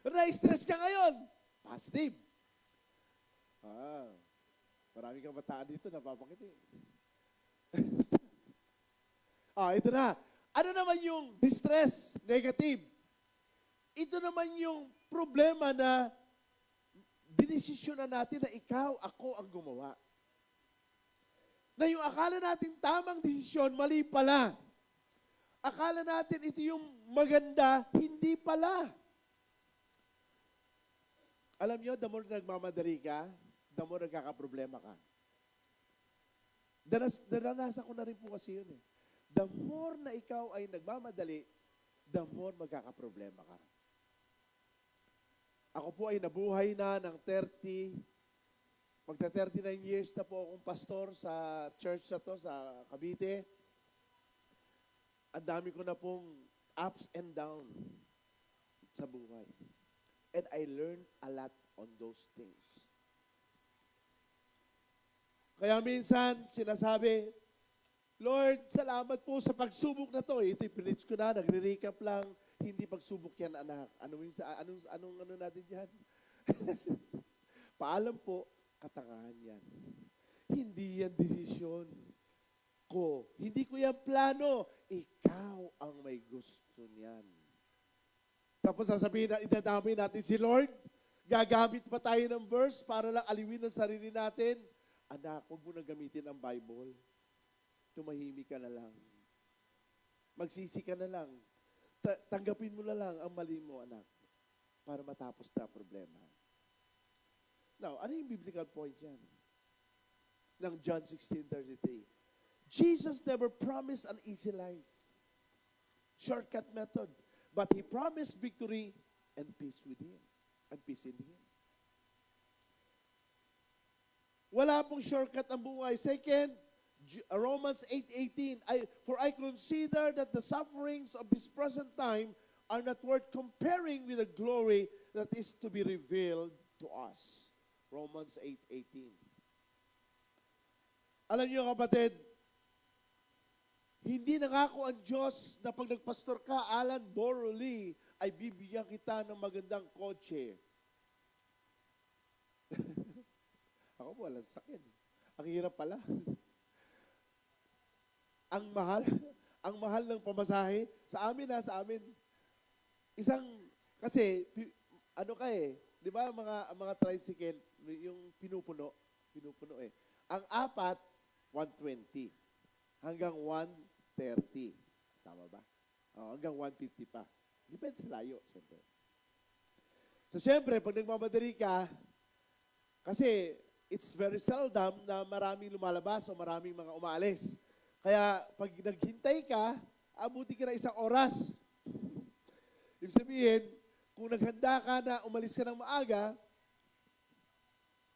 Na-stress ka ngayon. Positive. Marami kang bataan dito, napapakiti. Ito na. Ano naman yung distress, negative? Ito naman yung problema na dinesisyonan natin na ikaw, ako ang gumawa. Na yung akala natin tamang desisyon, mali pala. Akala natin ito yung maganda, hindi pala. Alam nyo, the more nagmamadali ka, the more nagkakaproblema ka. Naranasan ko na rin po kasi yun eh. The more na ikaw ay nagmamadali, the more magkakaproblema ka. Ako po ay nabuhay na ng 39 years na po akong pastor sa church na to, sa Cavite. Ang dami ko na pong ups and down sa buhay. And I learned a lot on those things. Kaya minsan, sinasabi, Lord, salamat po sa pagsubok na to. Ito, i-preach ko na, nagre-recap lang. Hindi pagsubok yan, anak. Anong natin dyan? Paalam po, katangahan yan. Hindi yan desisyon ko. Hindi ko yan plano. Ikaw ang may gusto niyan. Tapos sasabihin na, idadamay natin si Lord. Gagamit pa tayo ng verse para lang aliwin ang sarili natin. Anak, huwag mo na gamitin ang Bible. Tumahimik ka na lang. Magsisi ka na lang. Tanggapin mo na lang ang mali mo, anak, para matapos na problema. Now, ano yung biblical point yan? Ng John 16:33. Jesus never promised an easy life. Shortcut method. but He promised victory and peace with Him, and peace in Him. Wala pong shortcut ang buhay. Second, Romans 8:18, for I consider that the sufferings of this present time are not worth comparing with the glory that is to be revealed to us. Romans 8:18. Alam niyo kapatid, hindi nangako ang Diyos na pag nagpastor ka, Alan Boroli, ay bibigyan kita ng magandang kotse. Ako po, walang sakin. Ang hirap pala. ang mahal ng pamasahe. Sa amin. Kasi, ano ka di ba mga tricycle, yung pinupuno eh. Ang apat, 120. Hanggang 130. Tama ba? Hanggang 150 pa. Depende sa layo, siyempre. So, siyempre, pag nagmamadali ka, kasi it's very seldom na maraming lumalabas o maraming mga umaalis. Kaya, pag naghintay ka, abuti ka na 1 oras. Ibig sabihin, kung naghanda ka na umalis ka ng maaga,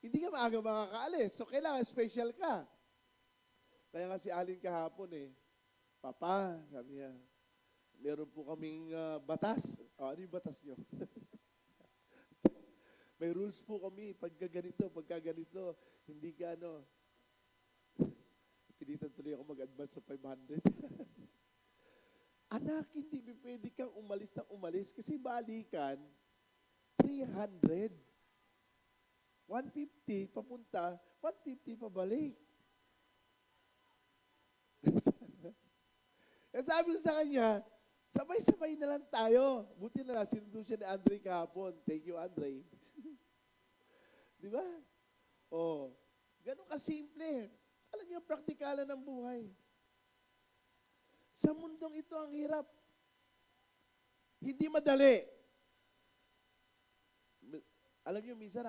hindi ka maaga makakaalis. So, kailangan special ka. Kaya nga si Alin kahapon Papa, sabi niya, meron po kaming batas. Ano yung batas niyo? May rules po kami, pagka ganito, hindi ka pilitan tuloy ako mag-advance sa 500. Anak, hindi pwede kang umalis ng umalis kasi balikan, 300. 150 papunta, 150 pabalik. Kaya sabi ko sa kanya, sabay-sabay na lang tayo. Buti na lang, sinundo siya ni Andre kahapon. Thank you, Andre. Di ba? Ganun kasimple. Alam niyo, praktikalan ng buhay. Sa mundong ito, ang hirap. Hindi madali. Alam niyo, minsan,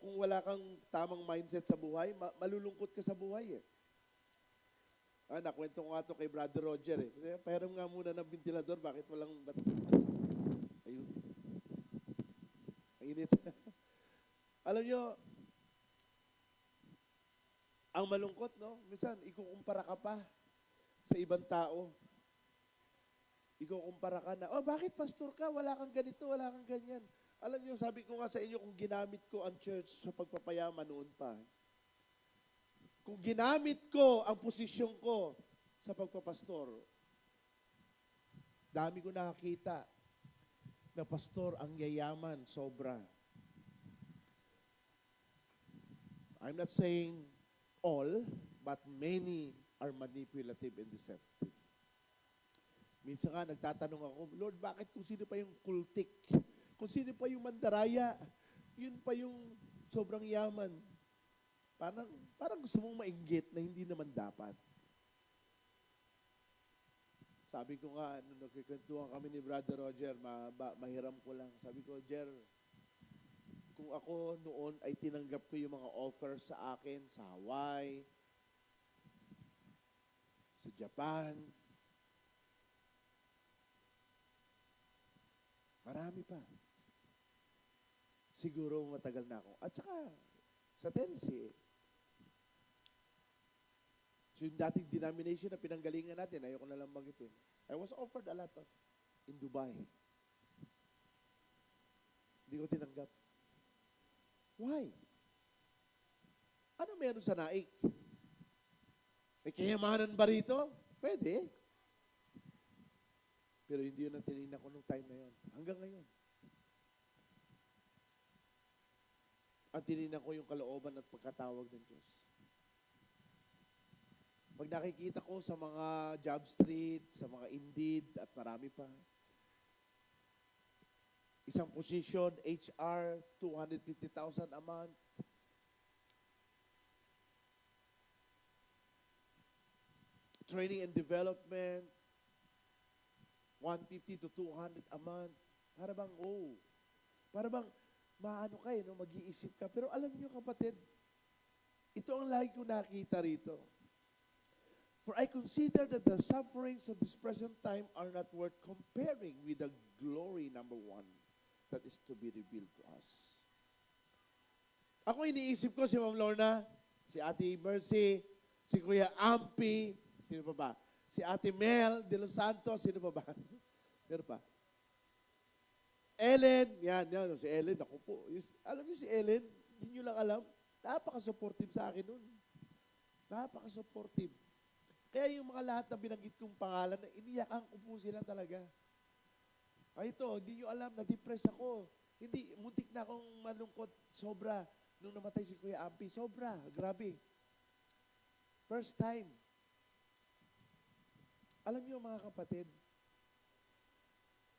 kung wala kang tamang mindset sa buhay, malulungkot ka sa buhay nakwento ko nga ito kay Brother Roger Pahiram nga muna ng ventilador, bakit walang batas? Ayun. Ang init. Alam nyo, ang malungkot, minsan, ikukumpara ka pa sa ibang tao. Ikukumpara ka na, bakit pastor ka? Wala kang ganito, wala kang ganyan. Alam nyo, sabi ko nga sa inyo, kung ginamit ko ang church sa pagpapayaman noon pa, kung ginamit ko ang posisyon ko sa pagpapastor, dami ko nakakita na pastor ang yayaman, sobra. I'm not saying all, but many are manipulative and deceptive. Minsan nga nagtatanong ako, Lord, bakit kung sino pa yung kultik? Kung sino pa yung mandaraya? Yun pa yung sobrang yaman. Parang gusto mong mainggit na hindi naman dapat. Sabi ko nga, nung nagkikwentuhan kami ni Brother Roger, mahiram ko lang. Sabi ko, Jer, kung ako noon ay tinanggap ko yung mga offer sa akin sa Hawaii, sa Japan, marami pa. Siguro matagal na ako. At saka, sa Tennessee, so yung dating denomination na pinanggalingan natin, ayoko na lang magitin. I was offered a lot of in Dubai. Hindi ko tinanggap. Why? Ano meron sa naik? May kayamanan ba rito? Pwede. Pero hindi yun ang tinignan ko nung time na yun. Hanggang ngayon. Ang tinignan ko yung kalooban at pagkatawag ng Diyos. Pag nakikita ko sa mga job street, sa mga Indeed, at marami pa, isang position, HR, 250,000 a month. Training and development, 150 to 200 a month. Para bang, maano kayo, mag-iisip ka. Pero alam niyo kapatid, ito ang lagi ko nakita rito. For I consider that the sufferings of this present time are not worth comparing with the glory, number one, that is to be revealed to us. Ako iniisip ko si Ma'am Lorna, si Ate Mercy, si Kuya Ampi, sino pa ba? Si Ate Mel de Los Santos, sino pa ba? Meron pa? Ellen, yan, si Ellen, ako po. Alam niyo si Ellen, hindi niyo lang alam, napaka-supportive sa akin nun. Napaka-supportive. Kaya yung mga lahat na binanggit kong pangalan, iniyakan ko po sila talaga. Ay ito, hindi nyo alam, na-depress ako. Hindi, muntik na akong malungkot, sobra. Nung namatay si Kuya Ampi, sobra, grabe. First time. Alam niyo mga kapatid,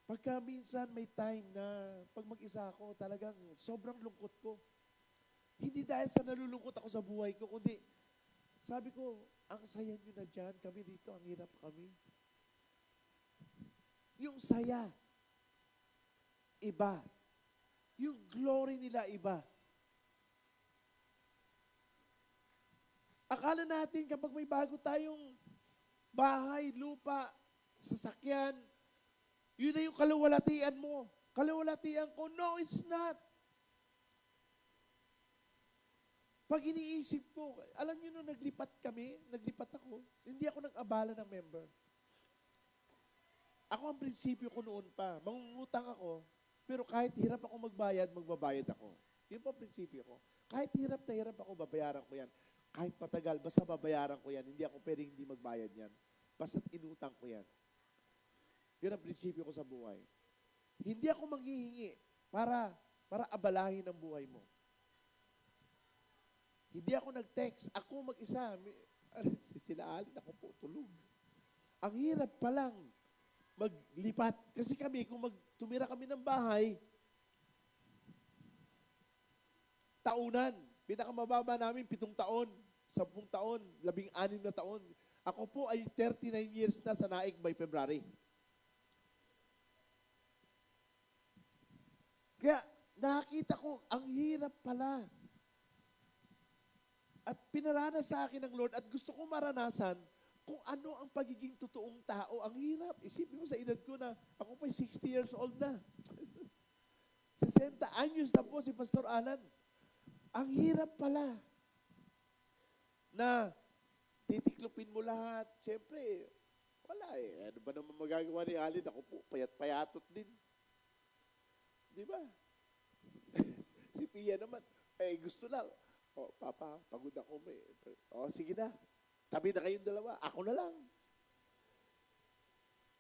pagka minsan may time na pag mag-isa ako, talagang sobrang lungkot ko. Hindi dahil sa nalulungkot ako sa buhay ko, kundi sabi ko, ang saya nyo na dyan, kami dito, ang hirap kami. Yung saya, iba. Yung glory nila, iba. Akala natin kapag may bago tayong bahay, lupa, sasakyan, yun na yung kaluwalhatian mo. Kaluwalhatian ko, no, it's not. Pag iniisip ko, alam niyo nung naglipat ako, hindi ako nag-abala ng member. Ako ang prinsipyo ko noon pa, mangungutang ako, pero kahit hirap ako magbayad, magbabayad ako. Yun po ang prinsipyo ko. Kahit hirap na hirap ako, babayaran ko yan. Kahit matagal, basta babayaran ko yan, hindi ako pwedeng hindi magbayad yan. Basta't inutang ko yan. Yun ang prinsipyo ko sa buhay. Hindi ako manghihingi para abalahin ang buhay mo. Hindi ako nag-text. Ako mag-isa. Sila Alin, ako po tulog. Ang hirap pa lang maglipat. Kasi kami, kung tumira kami ng bahay, taunan. Pinakamababa namin, 7 taon, 10 taon, 16 na taon. Ako po ay 39 years na sa Naik by February. Kaya nakita ko, ang hirap pala. At pinaranas sa akin ng Lord at gusto kong maranasan kung ano ang pagiging totoong tao. Ang hirap. Isipin mo sa edad ko na ako pa 60 years old na. 60 anyos na po si Pastor Alan. Ang hirap pala na titiklopin mo lahat. Siyempre, wala eh. Ano ba naman magagawa ni Alin? Ako po, payat-payatot din. Di ba? Si Pia naman, gusto lang. Papa, pagod ako. Sige na. Tabi na kayong dalawa. Ako na lang.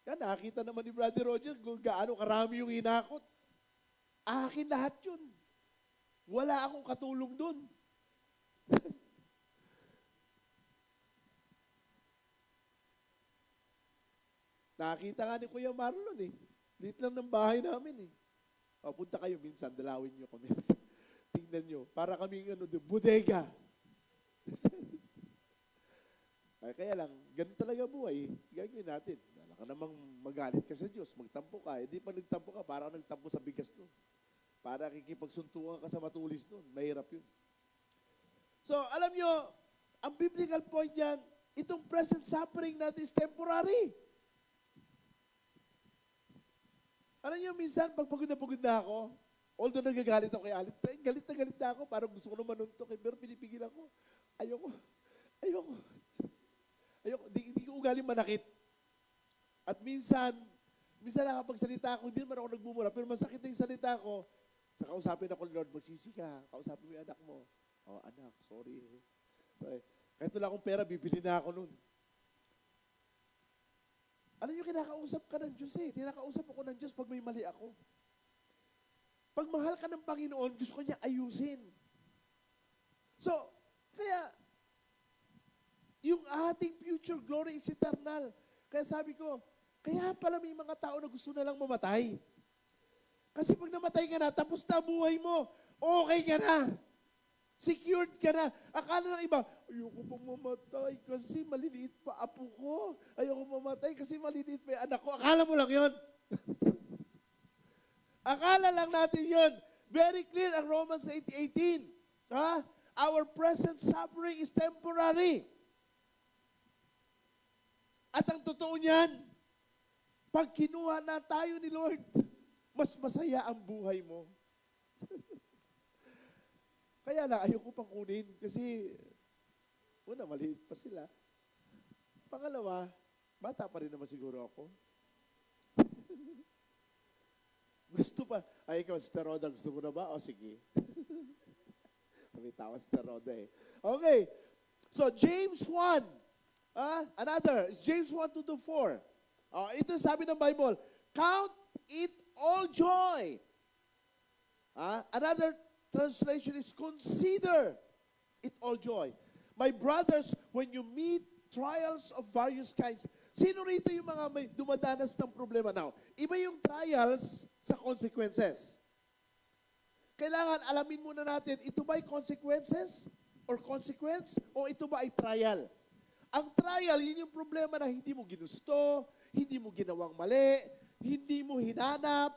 Yan, nakakita naman ni Brother Roger kung gaano karami yung hinakot. Akin lahat yun. Wala akong katulong dun. Nakita nga ni Kuya Marlon eh. Lit lang ng bahay namin eh. Punta kayo minsan, dalawin nyo kami. Tingnan nyo. Para kaming bodega. Kaya lang, ganun talaga buhay. Gagawin natin. Wala ka namang magalit ka sa Diyos. Magtampo ka. Hindi pa nagtampo ka, para nagtampo sa bigas nun. Para kikipagsuntukan ka sa matulis nun. Mahirap yun. So, alam nyo, ang biblical point yan, itong present suffering natin is temporary. Alam nyo, minsan, pag pagod na ako, although nagagalit ako kay Alit, galit na ako, parang gusto ko naman nuntok, pero pinipigilan ko. Ayoko. Di ko ugaling manakit. At minsan nakapagsalita ako, hindi naman ako nagmumura, pero masakit na yung salita ko, sa kausapin ako, Lord, magsisi ka, kausapin mo yung anak mo. Anak, sorry. Kahit wala akong pera, bibili na ako nun. Alam niyo, kinakausap ka ng Diyos eh. Kinakausap ako ng Diyos pag may mali ako. Pag mahal ka ng Panginoon, gusto ko niya ayusin. So, kaya, yung ating future glory is eternal. Kaya sabi ko, kaya pala may mga tao na gusto na lang mamatay. Kasi pag namatay ka na, tapos na buhay mo, okay ka na. Secured ka na. Akala ng iba, ayoko pang mamatay kasi maliliit pa apo ko. Ayoko mamatay kasi maliliit pa yung anak ko. Akala mo lang yun. Akala lang natin yun. Very clear ang Romans 8:18. Our present suffering is temporary. At ang totoo niyan, pag kinuha na tayo ni Lord, mas masaya ang buhay mo. Kaya lang, ayoko pang kunin kasi una, maliit pa sila. Pangalawa, bata pa rin naman siguro ako. Gusto pa. Ay, ikaw, Sister Roda, gusto mo na ba? O, sige. May tawa si Sister Roda eh. Okay. So, James 1. Another. It's James 1, 2 to 4. Ito sabi ng Bible, count it all joy. Another translation is consider it all joy. My brothers, when you meet trials of various kinds, sino rito yung mga may dumadanas ng problema? Now, iba yung trials sa consequences. Kailangan alamin muna natin, ito ba ay consequences or consequence o ito ba ay trial? Ang trial, yun yung problema na hindi mo ginusto, hindi mo ginawang mali, hindi mo hinanap,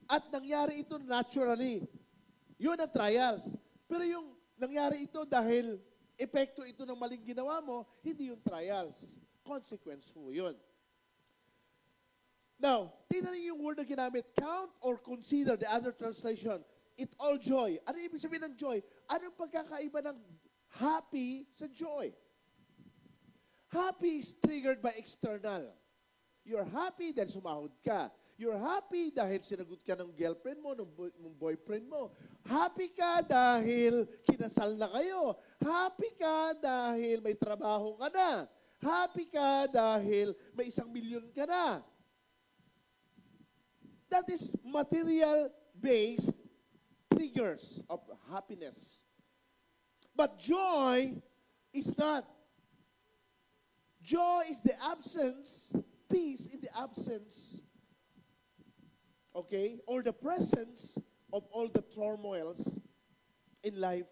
at nangyari ito naturally. Yun ang trials. Pero yung nangyari ito dahil epekto ito ng maling ginawa mo, hindi yung trials. Consequence mo yun. Now, tingnan niyo yung word na ginamit, count or consider, the other translation, it all joy. Ano ibig sabihin ng joy? Anong pagkakaiba ng happy sa joy? Happy is triggered by external. You're happy dahil sumahod ka. You're happy dahil sinagot ka ng girlfriend mo, ng boyfriend mo. Happy ka dahil kinasal na kayo. Happy ka dahil may trabaho ka na. Happy ka dahil may 1 milyon ka na. That is material-based triggers of happiness. But joy is not. Joy is the absence, peace in the absence, okay, or the presence of all the turmoils in life.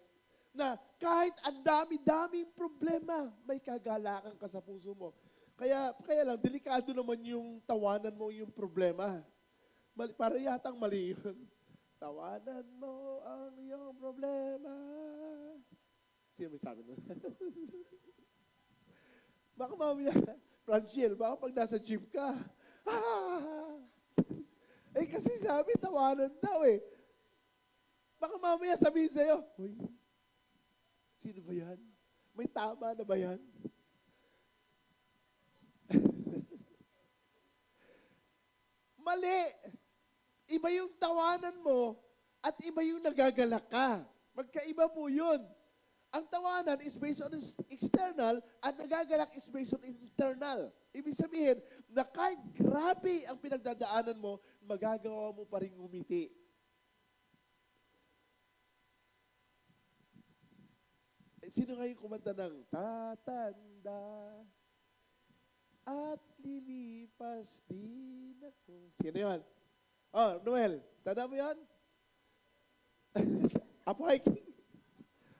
Na kahit ang dami-daming problema, may kagalakan ka sa puso mo. Kaya lang, delikado naman yung tawanan mo yung problema. Para yatang mali yun. Tawanan mo ang iyong problema. Sino may sabi nun? Baka mamaya, Franciel, baka pag nasa gym ka, eh kasi sabi, tawanan daw eh. Baka mamaya sabihin sa'yo, hoy, sino ba yan? May tama na ba yan? Mali. Iba yung tawanan mo at iba yung nagagalak ka. Magkaiba po yun. Ang tawanan is based on external at nagagalak is based on internal. Ibig sabihin na kahit grabe ang pinagdadaanan mo, magagawa mo pa rin ngumiti. Sino nga yung kumanta ng tatanda at lilipas din ako? Sino yun? Oh, Noel, tanda mo yun? Apo hiking.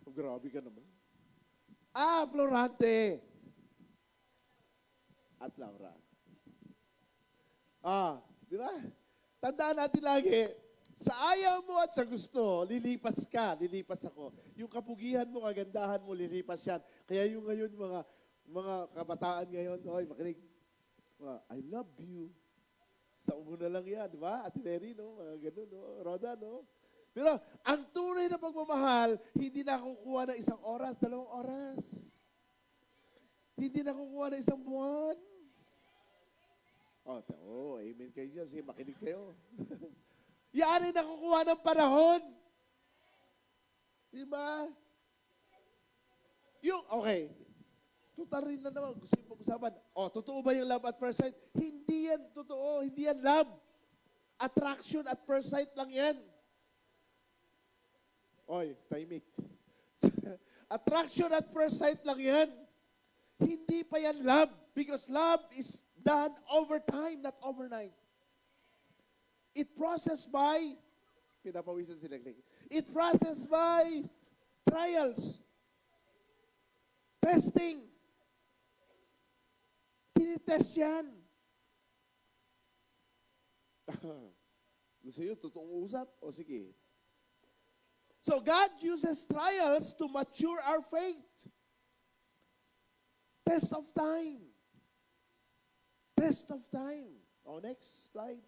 Oh, grabe ka naman. Florante. At Laura. Di ba? Tandaan natin lagi, sa ayaw mo at sa gusto, lilipas ka, lilipas ako. Yung kapugihan mo, kagandahan mo, lilipas yan. Kaya yung ngayon, mga kabataan ngayon, oy, makinig. I love you. Sa umo na lang yan, di ba? Ate Neri, no? Mga ganun, no? Roda, no? Pero ang tunay na pagmamahal, hindi na kukuha ng 1 oras, 2 oras. Hindi na kukuha ng 1 buwan. Amen kayo dyan. Sige, makinig kayo. Yan ay nakukuha ng panahon. Di ba? Okay. Tutar rin na naman. Gusto yung pag-usapan. Totoo ba yung love at first sight? Hindi yan totoo. Hindi yan love. Attraction at first sight lang yan. Timing. Attraction at first sight lang yan. Hindi pa yan love. Because love is done over time, not overnight. It processed by, pinapawisan sila. It processed by trials, testing. Tinitest yan. Gusto yun, totoong usap? O sige. So God uses trials to mature our faith. Test of time. test of time. Next slide.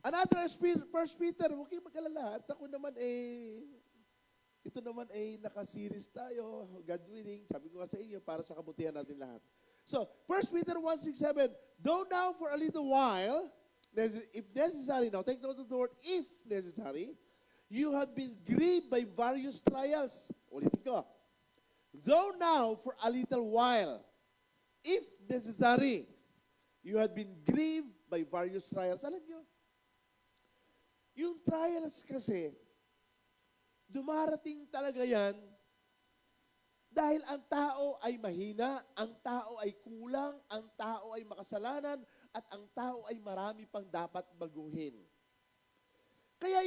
Another First Peter, huwag kayong mag-alala. At ako naman ito naman naka-series tayo, God willing. Sabi ko nga sa inyo, para sa kabutihan natin lahat. So, 1 Peter 1:6-7, though now for a little while, if necessary, now take note of the word, if necessary, you have been grieved by various trials. Ulitin ko. Though now for a little while, if necessary, you have been grieved by various trials. Alam nyo, yung trials kasi, dumarating talaga yan dahil ang tao ay mahina, ang tao ay kulang, ang tao ay makasalanan, at ang tao ay marami pang dapat baguhin. Kaya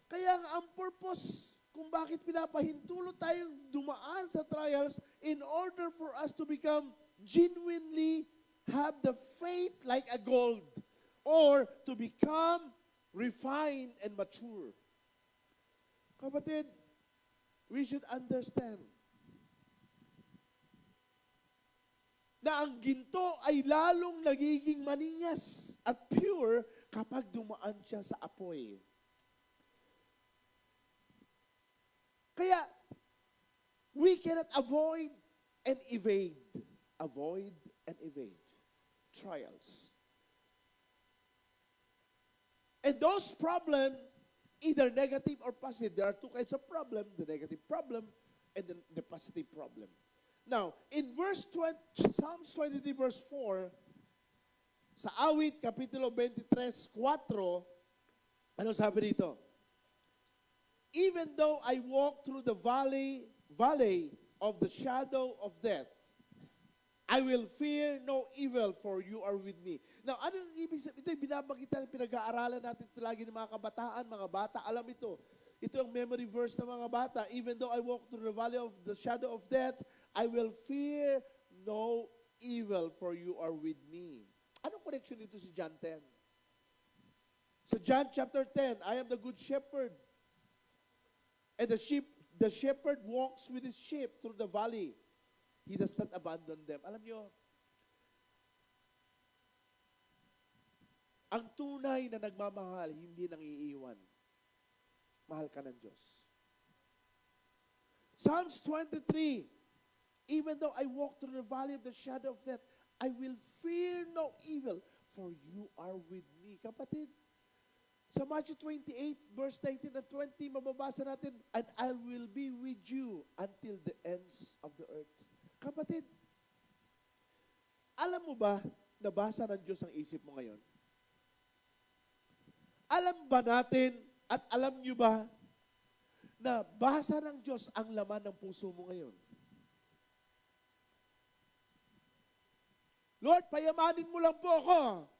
kaya ang purpose kung bakit pinapahintulot tayong dumaan sa trials in order for us to become genuinely have the faith like a gold or to become refined and mature. Kapatid, we should understand na ang ginto ay lalong nagiging maninyas at pure kapag dumaan siya sa apoy. Kaya, we cannot avoid and evade. Avoid and evade trials. And those problems, either negative or positive, there are two kinds of problem, the negative problem and the positive problem. Now, in Psalms 23 verse 4, sa awit, kapitulo 23, 4, ano sabi dito? Even though I walk through the valley of the shadow of death, I will fear no evil, for you are with me. Now, ano yung ibig sabihin? Ito yung binabanggit natin, pinag-aaralan natin lagi ng mga kabataan, mga bata, alam ito. Ito ang memory verse ng mga bata. Even though I walk through the valley of the shadow of death, I will fear no evil, for you are with me. Anong connection nito si John 10? Sa John chapter 10, I am the good shepherd. And the shepherd walks with his sheep through the valley. He does not abandon them. Alam nyo, ang tunay na nagmamahal, hindi nang iiwan. Mahal ka ng Diyos. Psalms 23, even though I walk through the valley of the shadow of death, I will fear no evil, for you are with me. Kapatid, sa Matthew 28, verse 19 and 20, mababasa natin, and I will be with you until the ends of the earth. Kapatid, alam mo ba, nabasa ng Diyos ang isip mo ngayon? Alam ba natin at alam nyo ba na basa ng Diyos ang laman ng puso mo ngayon? Lord, payamanin mo lang po ako.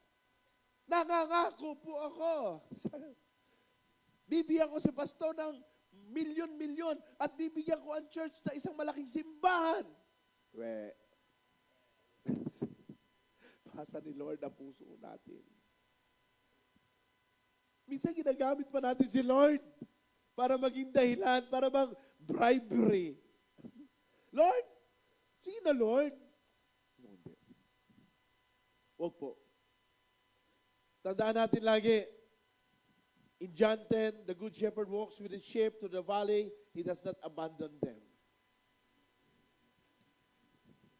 Nangangako po ako. Bibigyan ko si pastor ng milyon-milyon at bibigyan ko ang church na isang malaking simbahan. Basa ni Lord ang puso natin. Minsan ginagamit pa natin si Lord para maging dahilan, para bang bribery. Lord, sige na Lord. Hindi. Huwag po. Tandaan natin lagi, in John 10, the good shepherd walks with his sheep to the valley. He does not abandon them.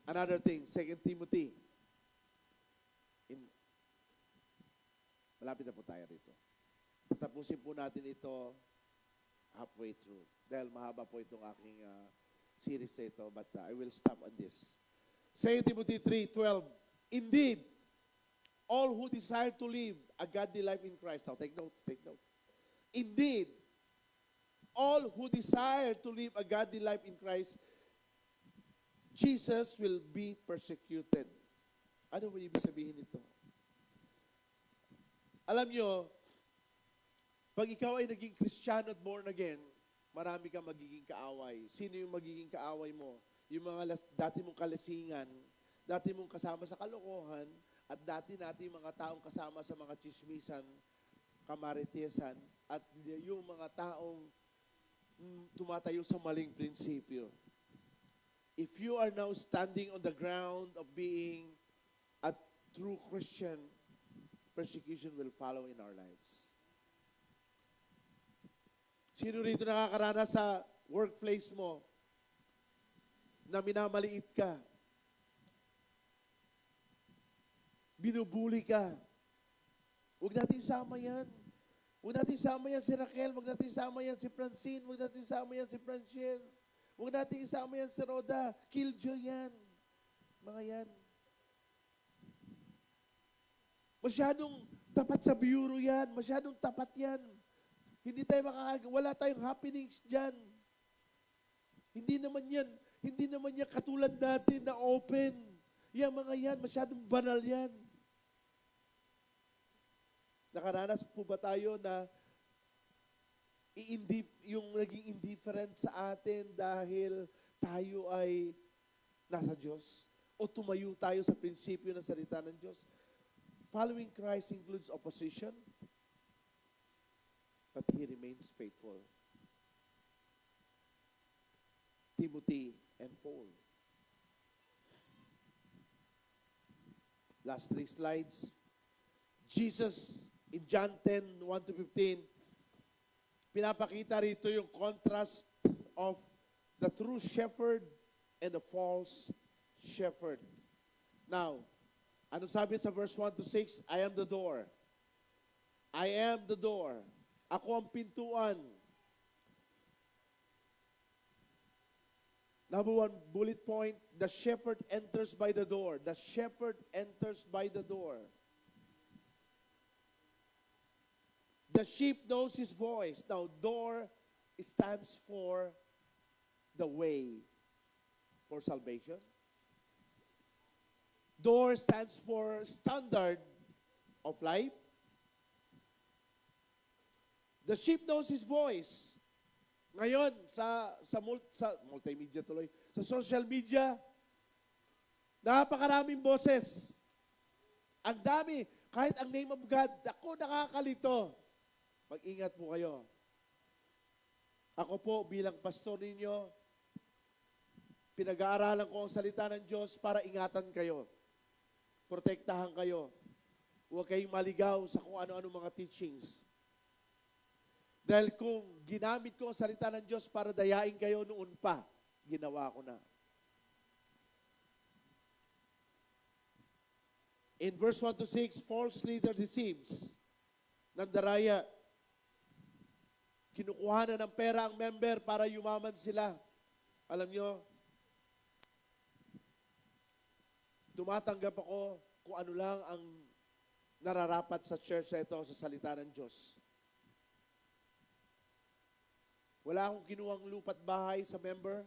Another thing, 2 Timothy. Malapit na po tayo rito. Tapusin po natin ito halfway through. Dahil mahaba po itong aking series na ito, but I will stop on this. 2 Timothy 3:12. Indeed, all who desire to live a godly life in Christ. Now, take note, take note. Indeed, all who desire to live a godly life in Christ, Jesus will be persecuted. Ano mo ibig sabihin nito? Alam nyo, pag ikaw ay naging Kristiyano at born again, marami kang magiging kaaway. Sino yung magiging kaaway mo? Yung mga dati mong kalasingan, dati mong kasama sa kalokohan, at dati natin mga taong kasama sa mga chismisan, kamaritesan, at yung mga taong tumatayo sa maling prinsipyo. If you are now standing on the ground of being true Christian, persecution will follow in our lives. Sino rito nakakaranas sa workplace mo na minamaliit ka? Binubuli ka? Huwag natin isama yan. Huwag natin isama yan si Raquel, huwag natin isama yan si Francine, huwag natin isama yan si Francine, huwag natin isama yan si Roda. Killjoy yan. Mga yan. Masyadong tapat sa bureau yan. Masyadong tapat yan. Wala tayong happenings dyan. Hindi naman yan katulad natin na open. Yan mga yan, masyadong banal yan. Nakaranas po ba tayo na yung naging indifferent sa atin dahil tayo ay nasa Diyos? O tumayo tayo sa prinsipyo ng salita ng Diyos? Following Christ includes opposition, but He remains faithful. Timothy and Paul. Last 3 slides. Jesus in John 10, 1-15, pinapakita rito yung contrast of the true shepherd and the false shepherd. Now, ano sabi sa verse 1-6? I am the door. I am the door. Ako ang pintuan. Number 1 bullet point, the shepherd enters by the door. The shepherd enters by the door. The sheep knows his voice. Now, door stands for the way for salvation. Door stands for standard of life. The sheep knows his voice. Ngayon, sa multimedia tuloy, sa social media, napakaraming boses. Ang dami. Kahit ang name of God, ako nakakalito. Mag-ingat po kayo. Ako po bilang pastor ninyo, pinag-aaralan ko ang salita ng Diyos para ingatan kayo. Protektahan kayo. Huwag kayong maligaw sa kung ano-ano mga teachings. Dahil kung ginamit ko ang salita ng Diyos para dayain kayo noon pa, ginawa ko na. In verse 1-6, false leader deceives. Nandaraya, kinukuha na ng pera ang member para yumaman sila. Alam nyo, tumatanggap ako kung ano lang ang nararapat sa church na ito sa salita ng Diyos. Wala akong kinuhang lupa't bahay sa member.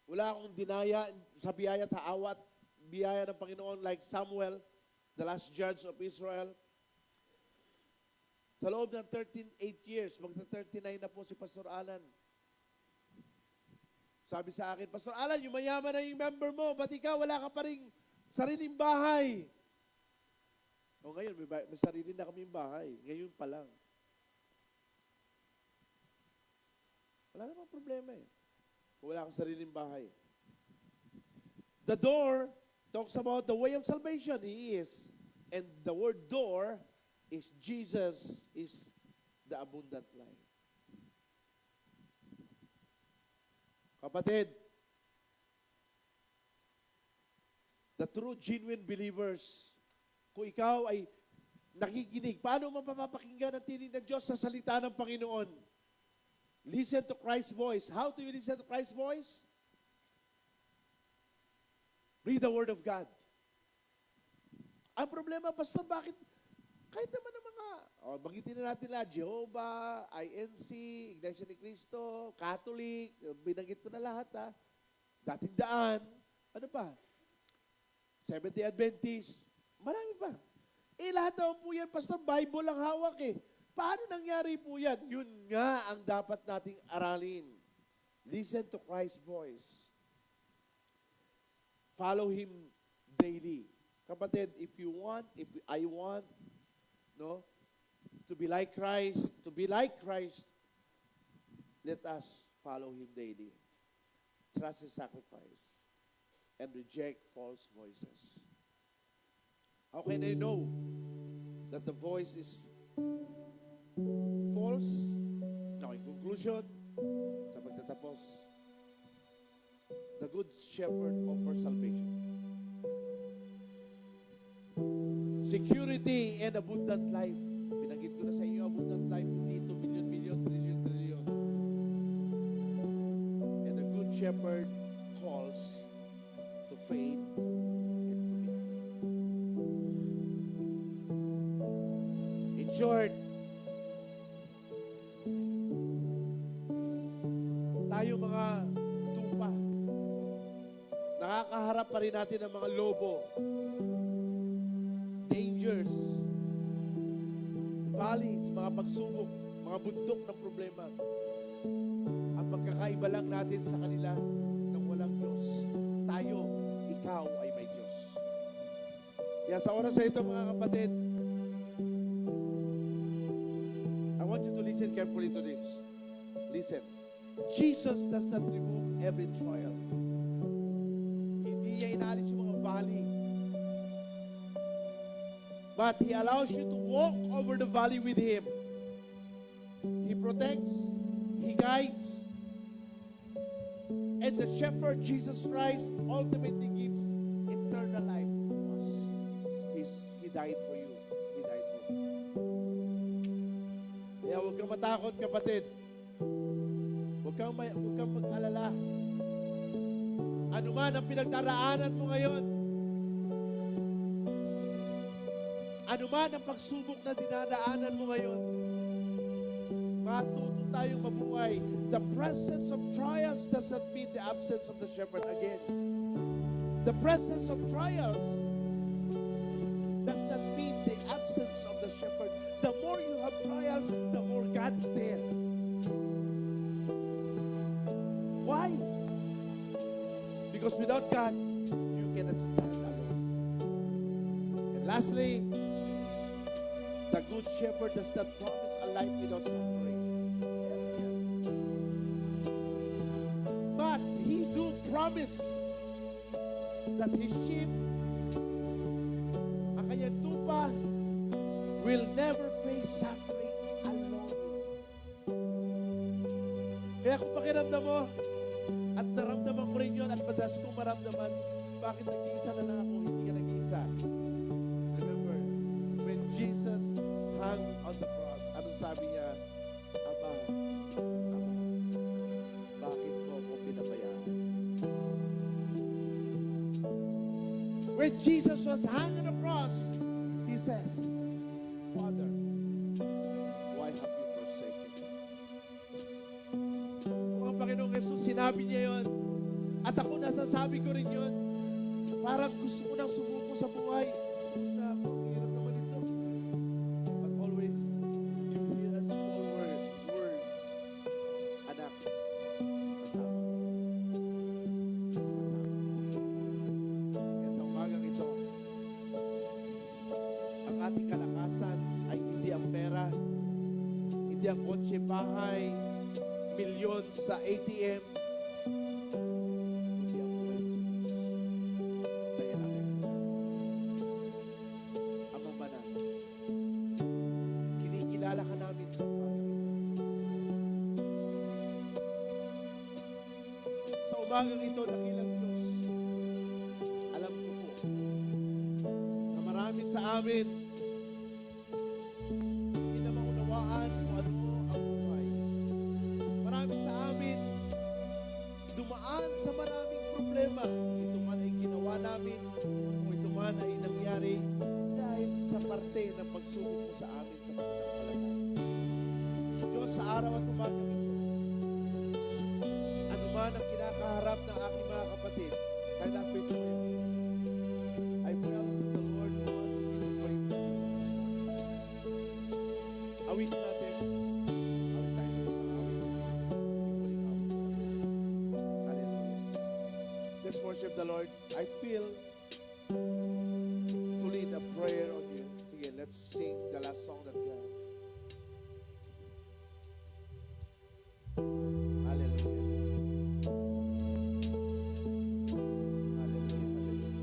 Wala akong dinaya sa biyaya at haawat, biyaya ng Panginoon like Samuel, the last judge of Israel. Sa loob ng 8 years, magta-39 na po si Pastor Alan. Sabi sa akin, Pastor Alan, yung mayaman na yung member mo, ba't ikaw wala ka pa rin sariling bahay? O ngayon, may sarili na kaming bahay. Ngayon pa lang. Wala namang problema eh. Kung wala kang sariling bahay. The door talks about the way of salvation. He is. And the word door is Jesus is the abundant life. Kapatid, the true genuine believers, kung ikaw ay nakikinig, paano mapapakinggan ang tinig ng Diyos sa salita ng Panginoon? Listen to Christ's voice. How do you listen to Christ's voice? Read the Word of God. Ang problema, Pastor, bakit? Kahit naman ng mga, bagitin na natin lahat, Jehovah, INC, Iglesia ni Cristo, Catholic, binanggit ko na lahat ha. Dating daan, ano pa? Seventh-day Adventist, marami pa. Lahat daw po yan, Pastor, Bible ang hawak eh. Paano nangyari po yan? Yun nga ang dapat nating aralin. Listen to Christ's voice. Follow Him daily. Kapatid, if I want, to be like Christ, let us follow Him daily. Trust His sacrifice and reject false voices. How can I know that the voice is false? Now, in conclusion, sa pagtatapos, the Good Shepherd offers salvation, security, and abundant life. Binanggit ko na sa inyo, abundant life, hindi ito million, trillion. And the Good Shepherd calls to faith and commitment. In short, tayo mga tupa, nakakaharap pa rin natin ang mga lobo, dangers, valleys, mga pagsubok, mga bundok ng problema. Ang magkakaiba lang natin sa kanila nang walang Diyos. Tayo, ikaw ay may Diyos. Kaya sa oras na ito, mga kapatid, I want you to listen carefully to this. Listen. Jesus does not remove every trial. Hindi niya inalis yung mga valley. But He allows you to walk over the valley with Him. He protects, He guides, and the Shepherd, Jesus Christ, ultimately gives eternal life to us. He died for you. He died for you. Kaya huwag kang matakot, kapatid. Huwag kang mag-alala. Ano man ang pinagdaraanan mo ngayon, ano man ang pagsubok na dinadaanan mo ngayon, matuto tayong mabuhay. The presence of trials does not mean the absence of the shepherd again. The presence of trials does not mean the absence of the shepherd. The more you have trials, the more God is there. Why? Because without God, you cannot stand alone. And lastly, the Good Shepherd does not promise a life without suffering. But He do promise that His sheep, ang kanyang tupa, will never face suffering alone. Kaya kung pakiramdam mo, at naramdaman ko rin yun, at madalas kong maramdaman, bakit nag-iisa na lang ako, hindi ka nag-iisa? Remember, when Jesus hung on the cross, anong sabi niya? Ama, bakit mo ako pinabayaan? When Jesus was hung on the cross, He says, Father, why have you forsaken me? Kung ang Panginoong Jesus, sinabi niya yon, at ako nasasabi ko rin yun, parang gusto ko nang sumuko sa buhay. Na, ang hirap naman ito. But always, you hear a small word, anak, kasama ko. Kasama ko. Kaya sa umagang ito, ang ating kalakasan ay hindi ang pera, hindi ang kotse, bahay, milyon sa ATM, hindi ang buhay sa Diyos. Kaya natin, Ama Manan, kinikilala ka namin sa umagang ito. Sa umagang ito, dakilang Diyos, alam ko po na marami sa amin hindi na maunawaan kung ano ang buhay. Marami sa amin dumaan sa maraming problema. Ito man ay ginawa namin o ito man ay nangyari dahil sa parte ng pagsubok mo sa amin sa pananampalataya. Diyos, sa araw at umaga ito, ano man ang kinakaharap ng aking mga kapatid, kaya lapit ko yun. I felt that the Lord wants me to pray for you. Awit natin. Awit tayo sa awit. Huling awit. Hallelujah. Let's worship the Lord. I feel to lead a prayer on you. Sige, let's sing the last song that we have. Hallelujah. Hallelujah. Hallelujah.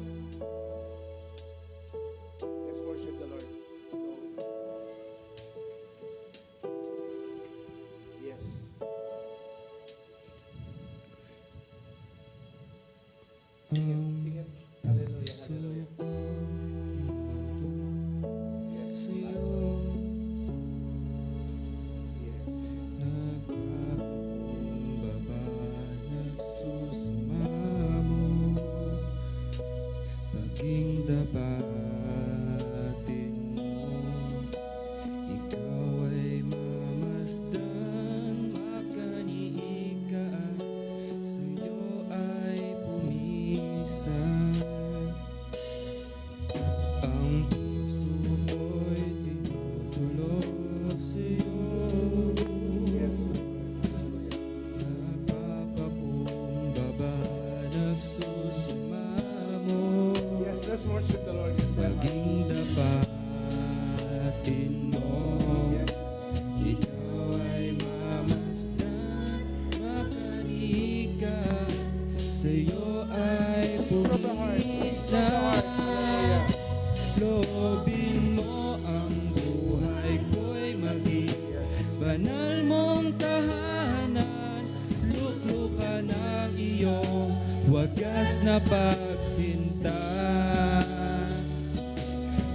na pagsinta,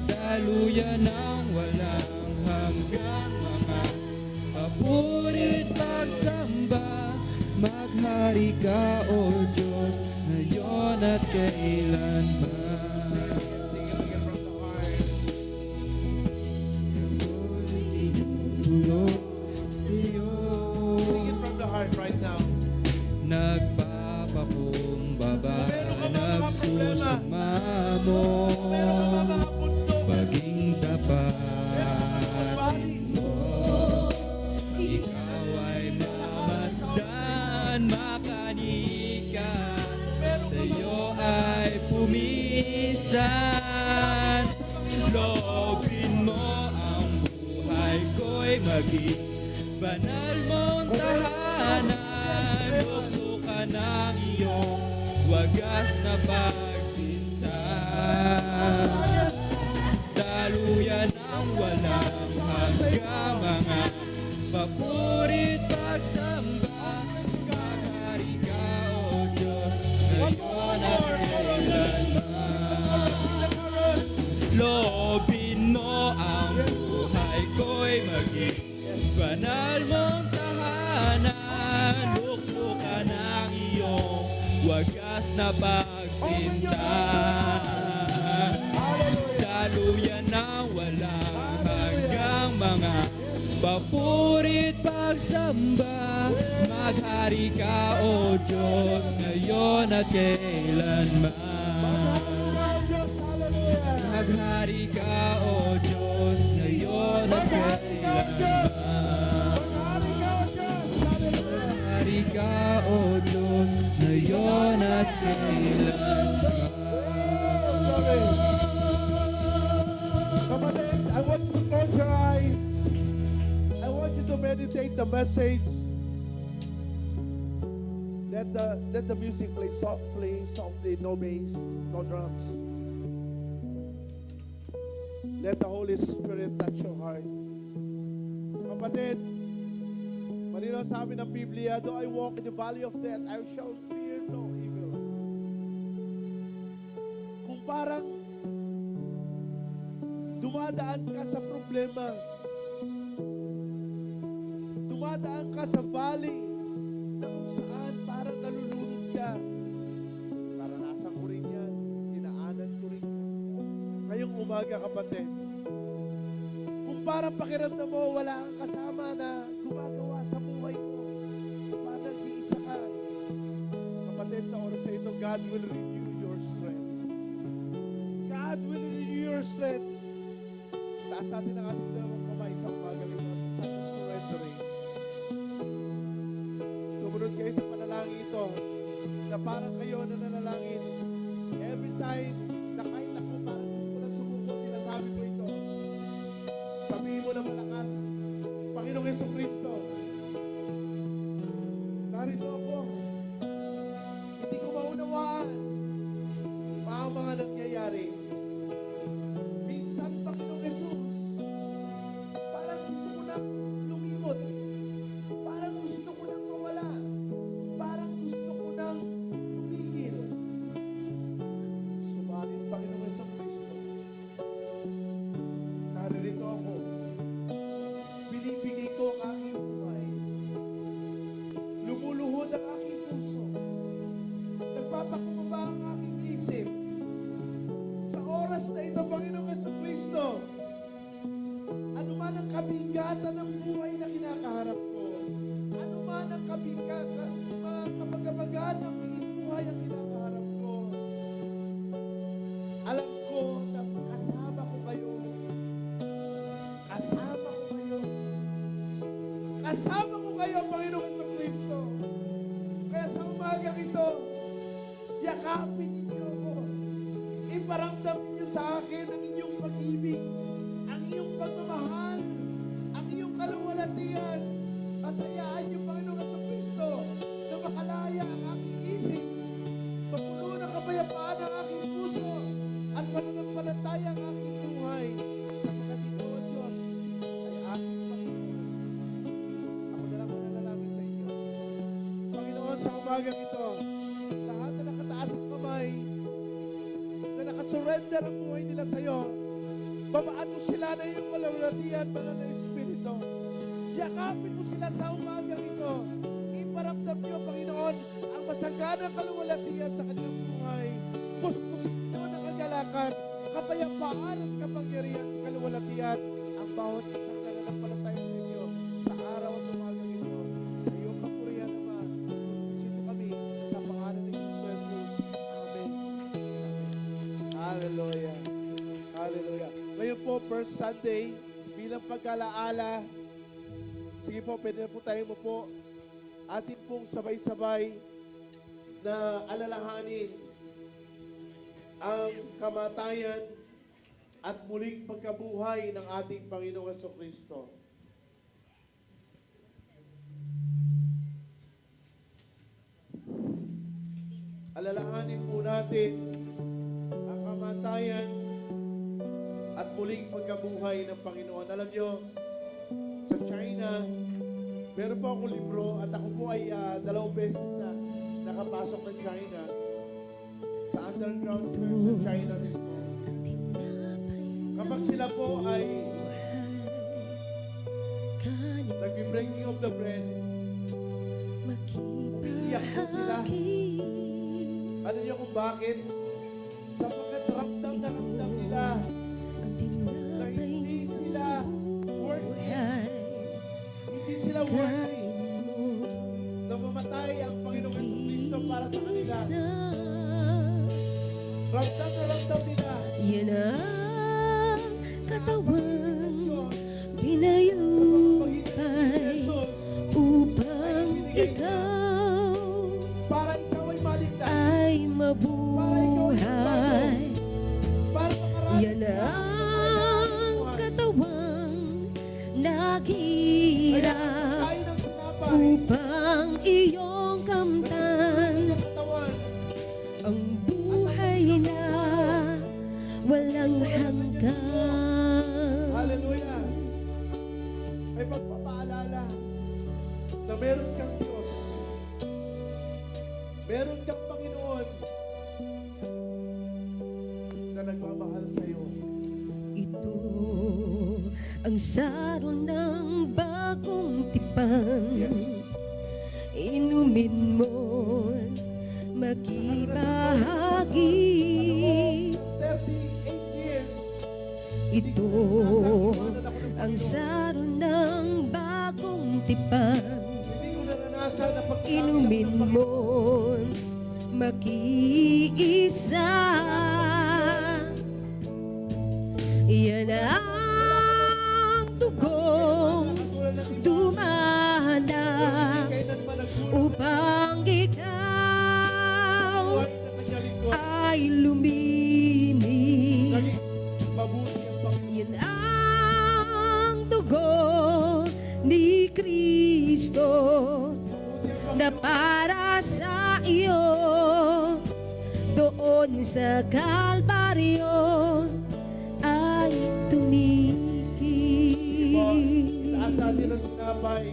daluyan ng walang hanggang mga papurit pagsamba. Maghari ka, O Diyos, ngayon at kailanman. Tulog sa'yo, Sing it from the heart right now. nagpapakumbaba, nagsusumamo, Meron ka mga bundok. paging tapat Valleys. mo. Ikaw ay mamasdan, makanika, sa'yo ay pumisan. Loobin mo ang buhay ko'y maging banal mong tahanan. Bukbukan ng iyong wagas na pagsinta, daluyan ng walang hanggang mga papurit pagsamba. Maghari ka, O Diyos, ngayon at kailanman. Loobin mo ang buhay ko'y maging banal mong tahanan. Lukbukan ang iyong wagas na pagsinta, daluyan ng walang hanggang mga papurit pagsamba. Maghari ka, O Diyos, ngayon at kailanman. Maghari ka, O Diyos, ngayon at kailanman. Maghari ka, O Diyos, ngayon at kailanman. Kapatid, I want you to close your eyes. I want you to meditate the message. Let the music play softly, softly, no bass, no drums. Let the Holy Spirit touch your heart. Kapatid, malinaw sa amin ng Biblia, though I walk in the valley of death, I shall fear no evil. Kung parang dumadaan ka sa problema, dumadaan ka sa valley na kung saan parang nalulunod ka. Naranasan ko rin yan, dinaanan ko rin yan. Ngayong umaga, kapatid, kung parang pakiramdam mo, wala kang kasama na gumagawa sa buhay mo, parang nag-iisa ka. Kapatid, sa oras na ito, God will renew your strength. God will renew your strength. Taas natin ang ating dalawang kamay sa umaga nito sa surrendering. Sumunod kayo sa panalangin ito na parang kayo na nanalangin. Every time na kahit ako parang gusto ko na sumuko, sinasabi ko ito. Sabihin mo na malakas, Panginoong Jesucristo, narito ako. Hindi ko maunawaan ang mga nangyayari. Minsan, Panginoong Jesus, parang gusto ko nang lumimot. Parang gusto ko nang mawala. Parang gusto ko nang tumigil. Subalit, Panginoong Jesucristo, naririto ako. Binibigay ko ang aking buhay. Lumuluhod ang aking puso. Nagpapakumbaba ang aking isip. Sa oras na ito, Panginoong Jesucristo, ano man ang kabigatan ng buhay na kinakaharap ko, ano man ang kabigatan, mga kabagabagan ng buhay ang kinakaharap ko, alam ko na kasama ko kayo. Kasama ko kayo. Kasama ko kayo, Panginoong Jesucristo. Kaya sa umagang ito, yakapin ninyo ako. Iparamdam ninyo sa akin ang inyong pag-ibig, ang iyong pagmamahal, ang iyong kaluwalhatian. At hayaan niyo, Panginoong Jesucristo, na makalaya ang aking isip, mapuno ng kapayapaan ang aking puso, at pananampalataya ang aking buhay. Sapagkat ikaw, O Diyos, ay aking Panginoon. Ako na lang mananalangin sa inyo. Panginoon, sa umagang ito, lahat na nakataas ang kamay, ibigay ang buhay nila sa iyo. Babaan mo sila na iyong kalawalatian, banal na Espiritu. Yakapin mo sila sa umagang ito. Iparamdam niyo, Panginoon, ang masaganang kalawalatian sa kanilang buhay. Puspusin niyo ng kagalakan, kapayapaan at kapangyarihan at kalawalatian ang bawat isang nananampalataya sa inyo sa araw at umagang ito. Sa iyong kapurihan, Ama, puspusin mo kami sa pangalan ni Jesus. Amen. Hallelujah. Hallelujah. Ngayon po, first Sunday, bilang pag-alaala, sige po, pwede na po tayo mo po atin pong sabay-sabay na alalahanin ang kamatayan at muling pagkabuhay ng ating Panginoong Jesucristo. Alalahanin po natin ang kamatayan at muling pagkabuhay ng Panginoon. Alam nyo, sa China, meron po akong libro at ako po ay 2 beses na nakapasok ng China sa underground church sa China mismo. Kapag sila po ay nag-breaking of the bread, umiiyak po sila. Ano niyo kung bakit? Sapagkat ramdam na ramdam nila na hindi sila worthy. Hindi sila worthy na mamatay ang Panginoong Jesucristo para sa kanila. Ramdam na ramdam nila. Yan ang katawan Diyos pinayupay Jesus upang ikaw para ikaw ay maligtas. ay mabuhay. Para makaranas Yan ka ang katawang naghirap tayo ng sinapay. upang iyong kamtan Ang katawan. ang buhay na walang hanggan. Hallelujah. May pagpapaalala na meron kang Diyos. Meron kang Panginoon na nagmamahal sa iyo. Ito ang saro ng bagong tipan. Yes. Inumin mo, makibahagi. 38 years. Ito ang saro ng bagong tipan. Hindi ko naranasan na pagkakamit Inumin mo, makiisa. Yan ang dugong dumana upang ikaw ay lumini. Mabuti ang Panginoon. Yan ang dugo ni Kristo na para sa iyo doon sa Kalbaryo ay tumigil. Itaas natin ang sinapay.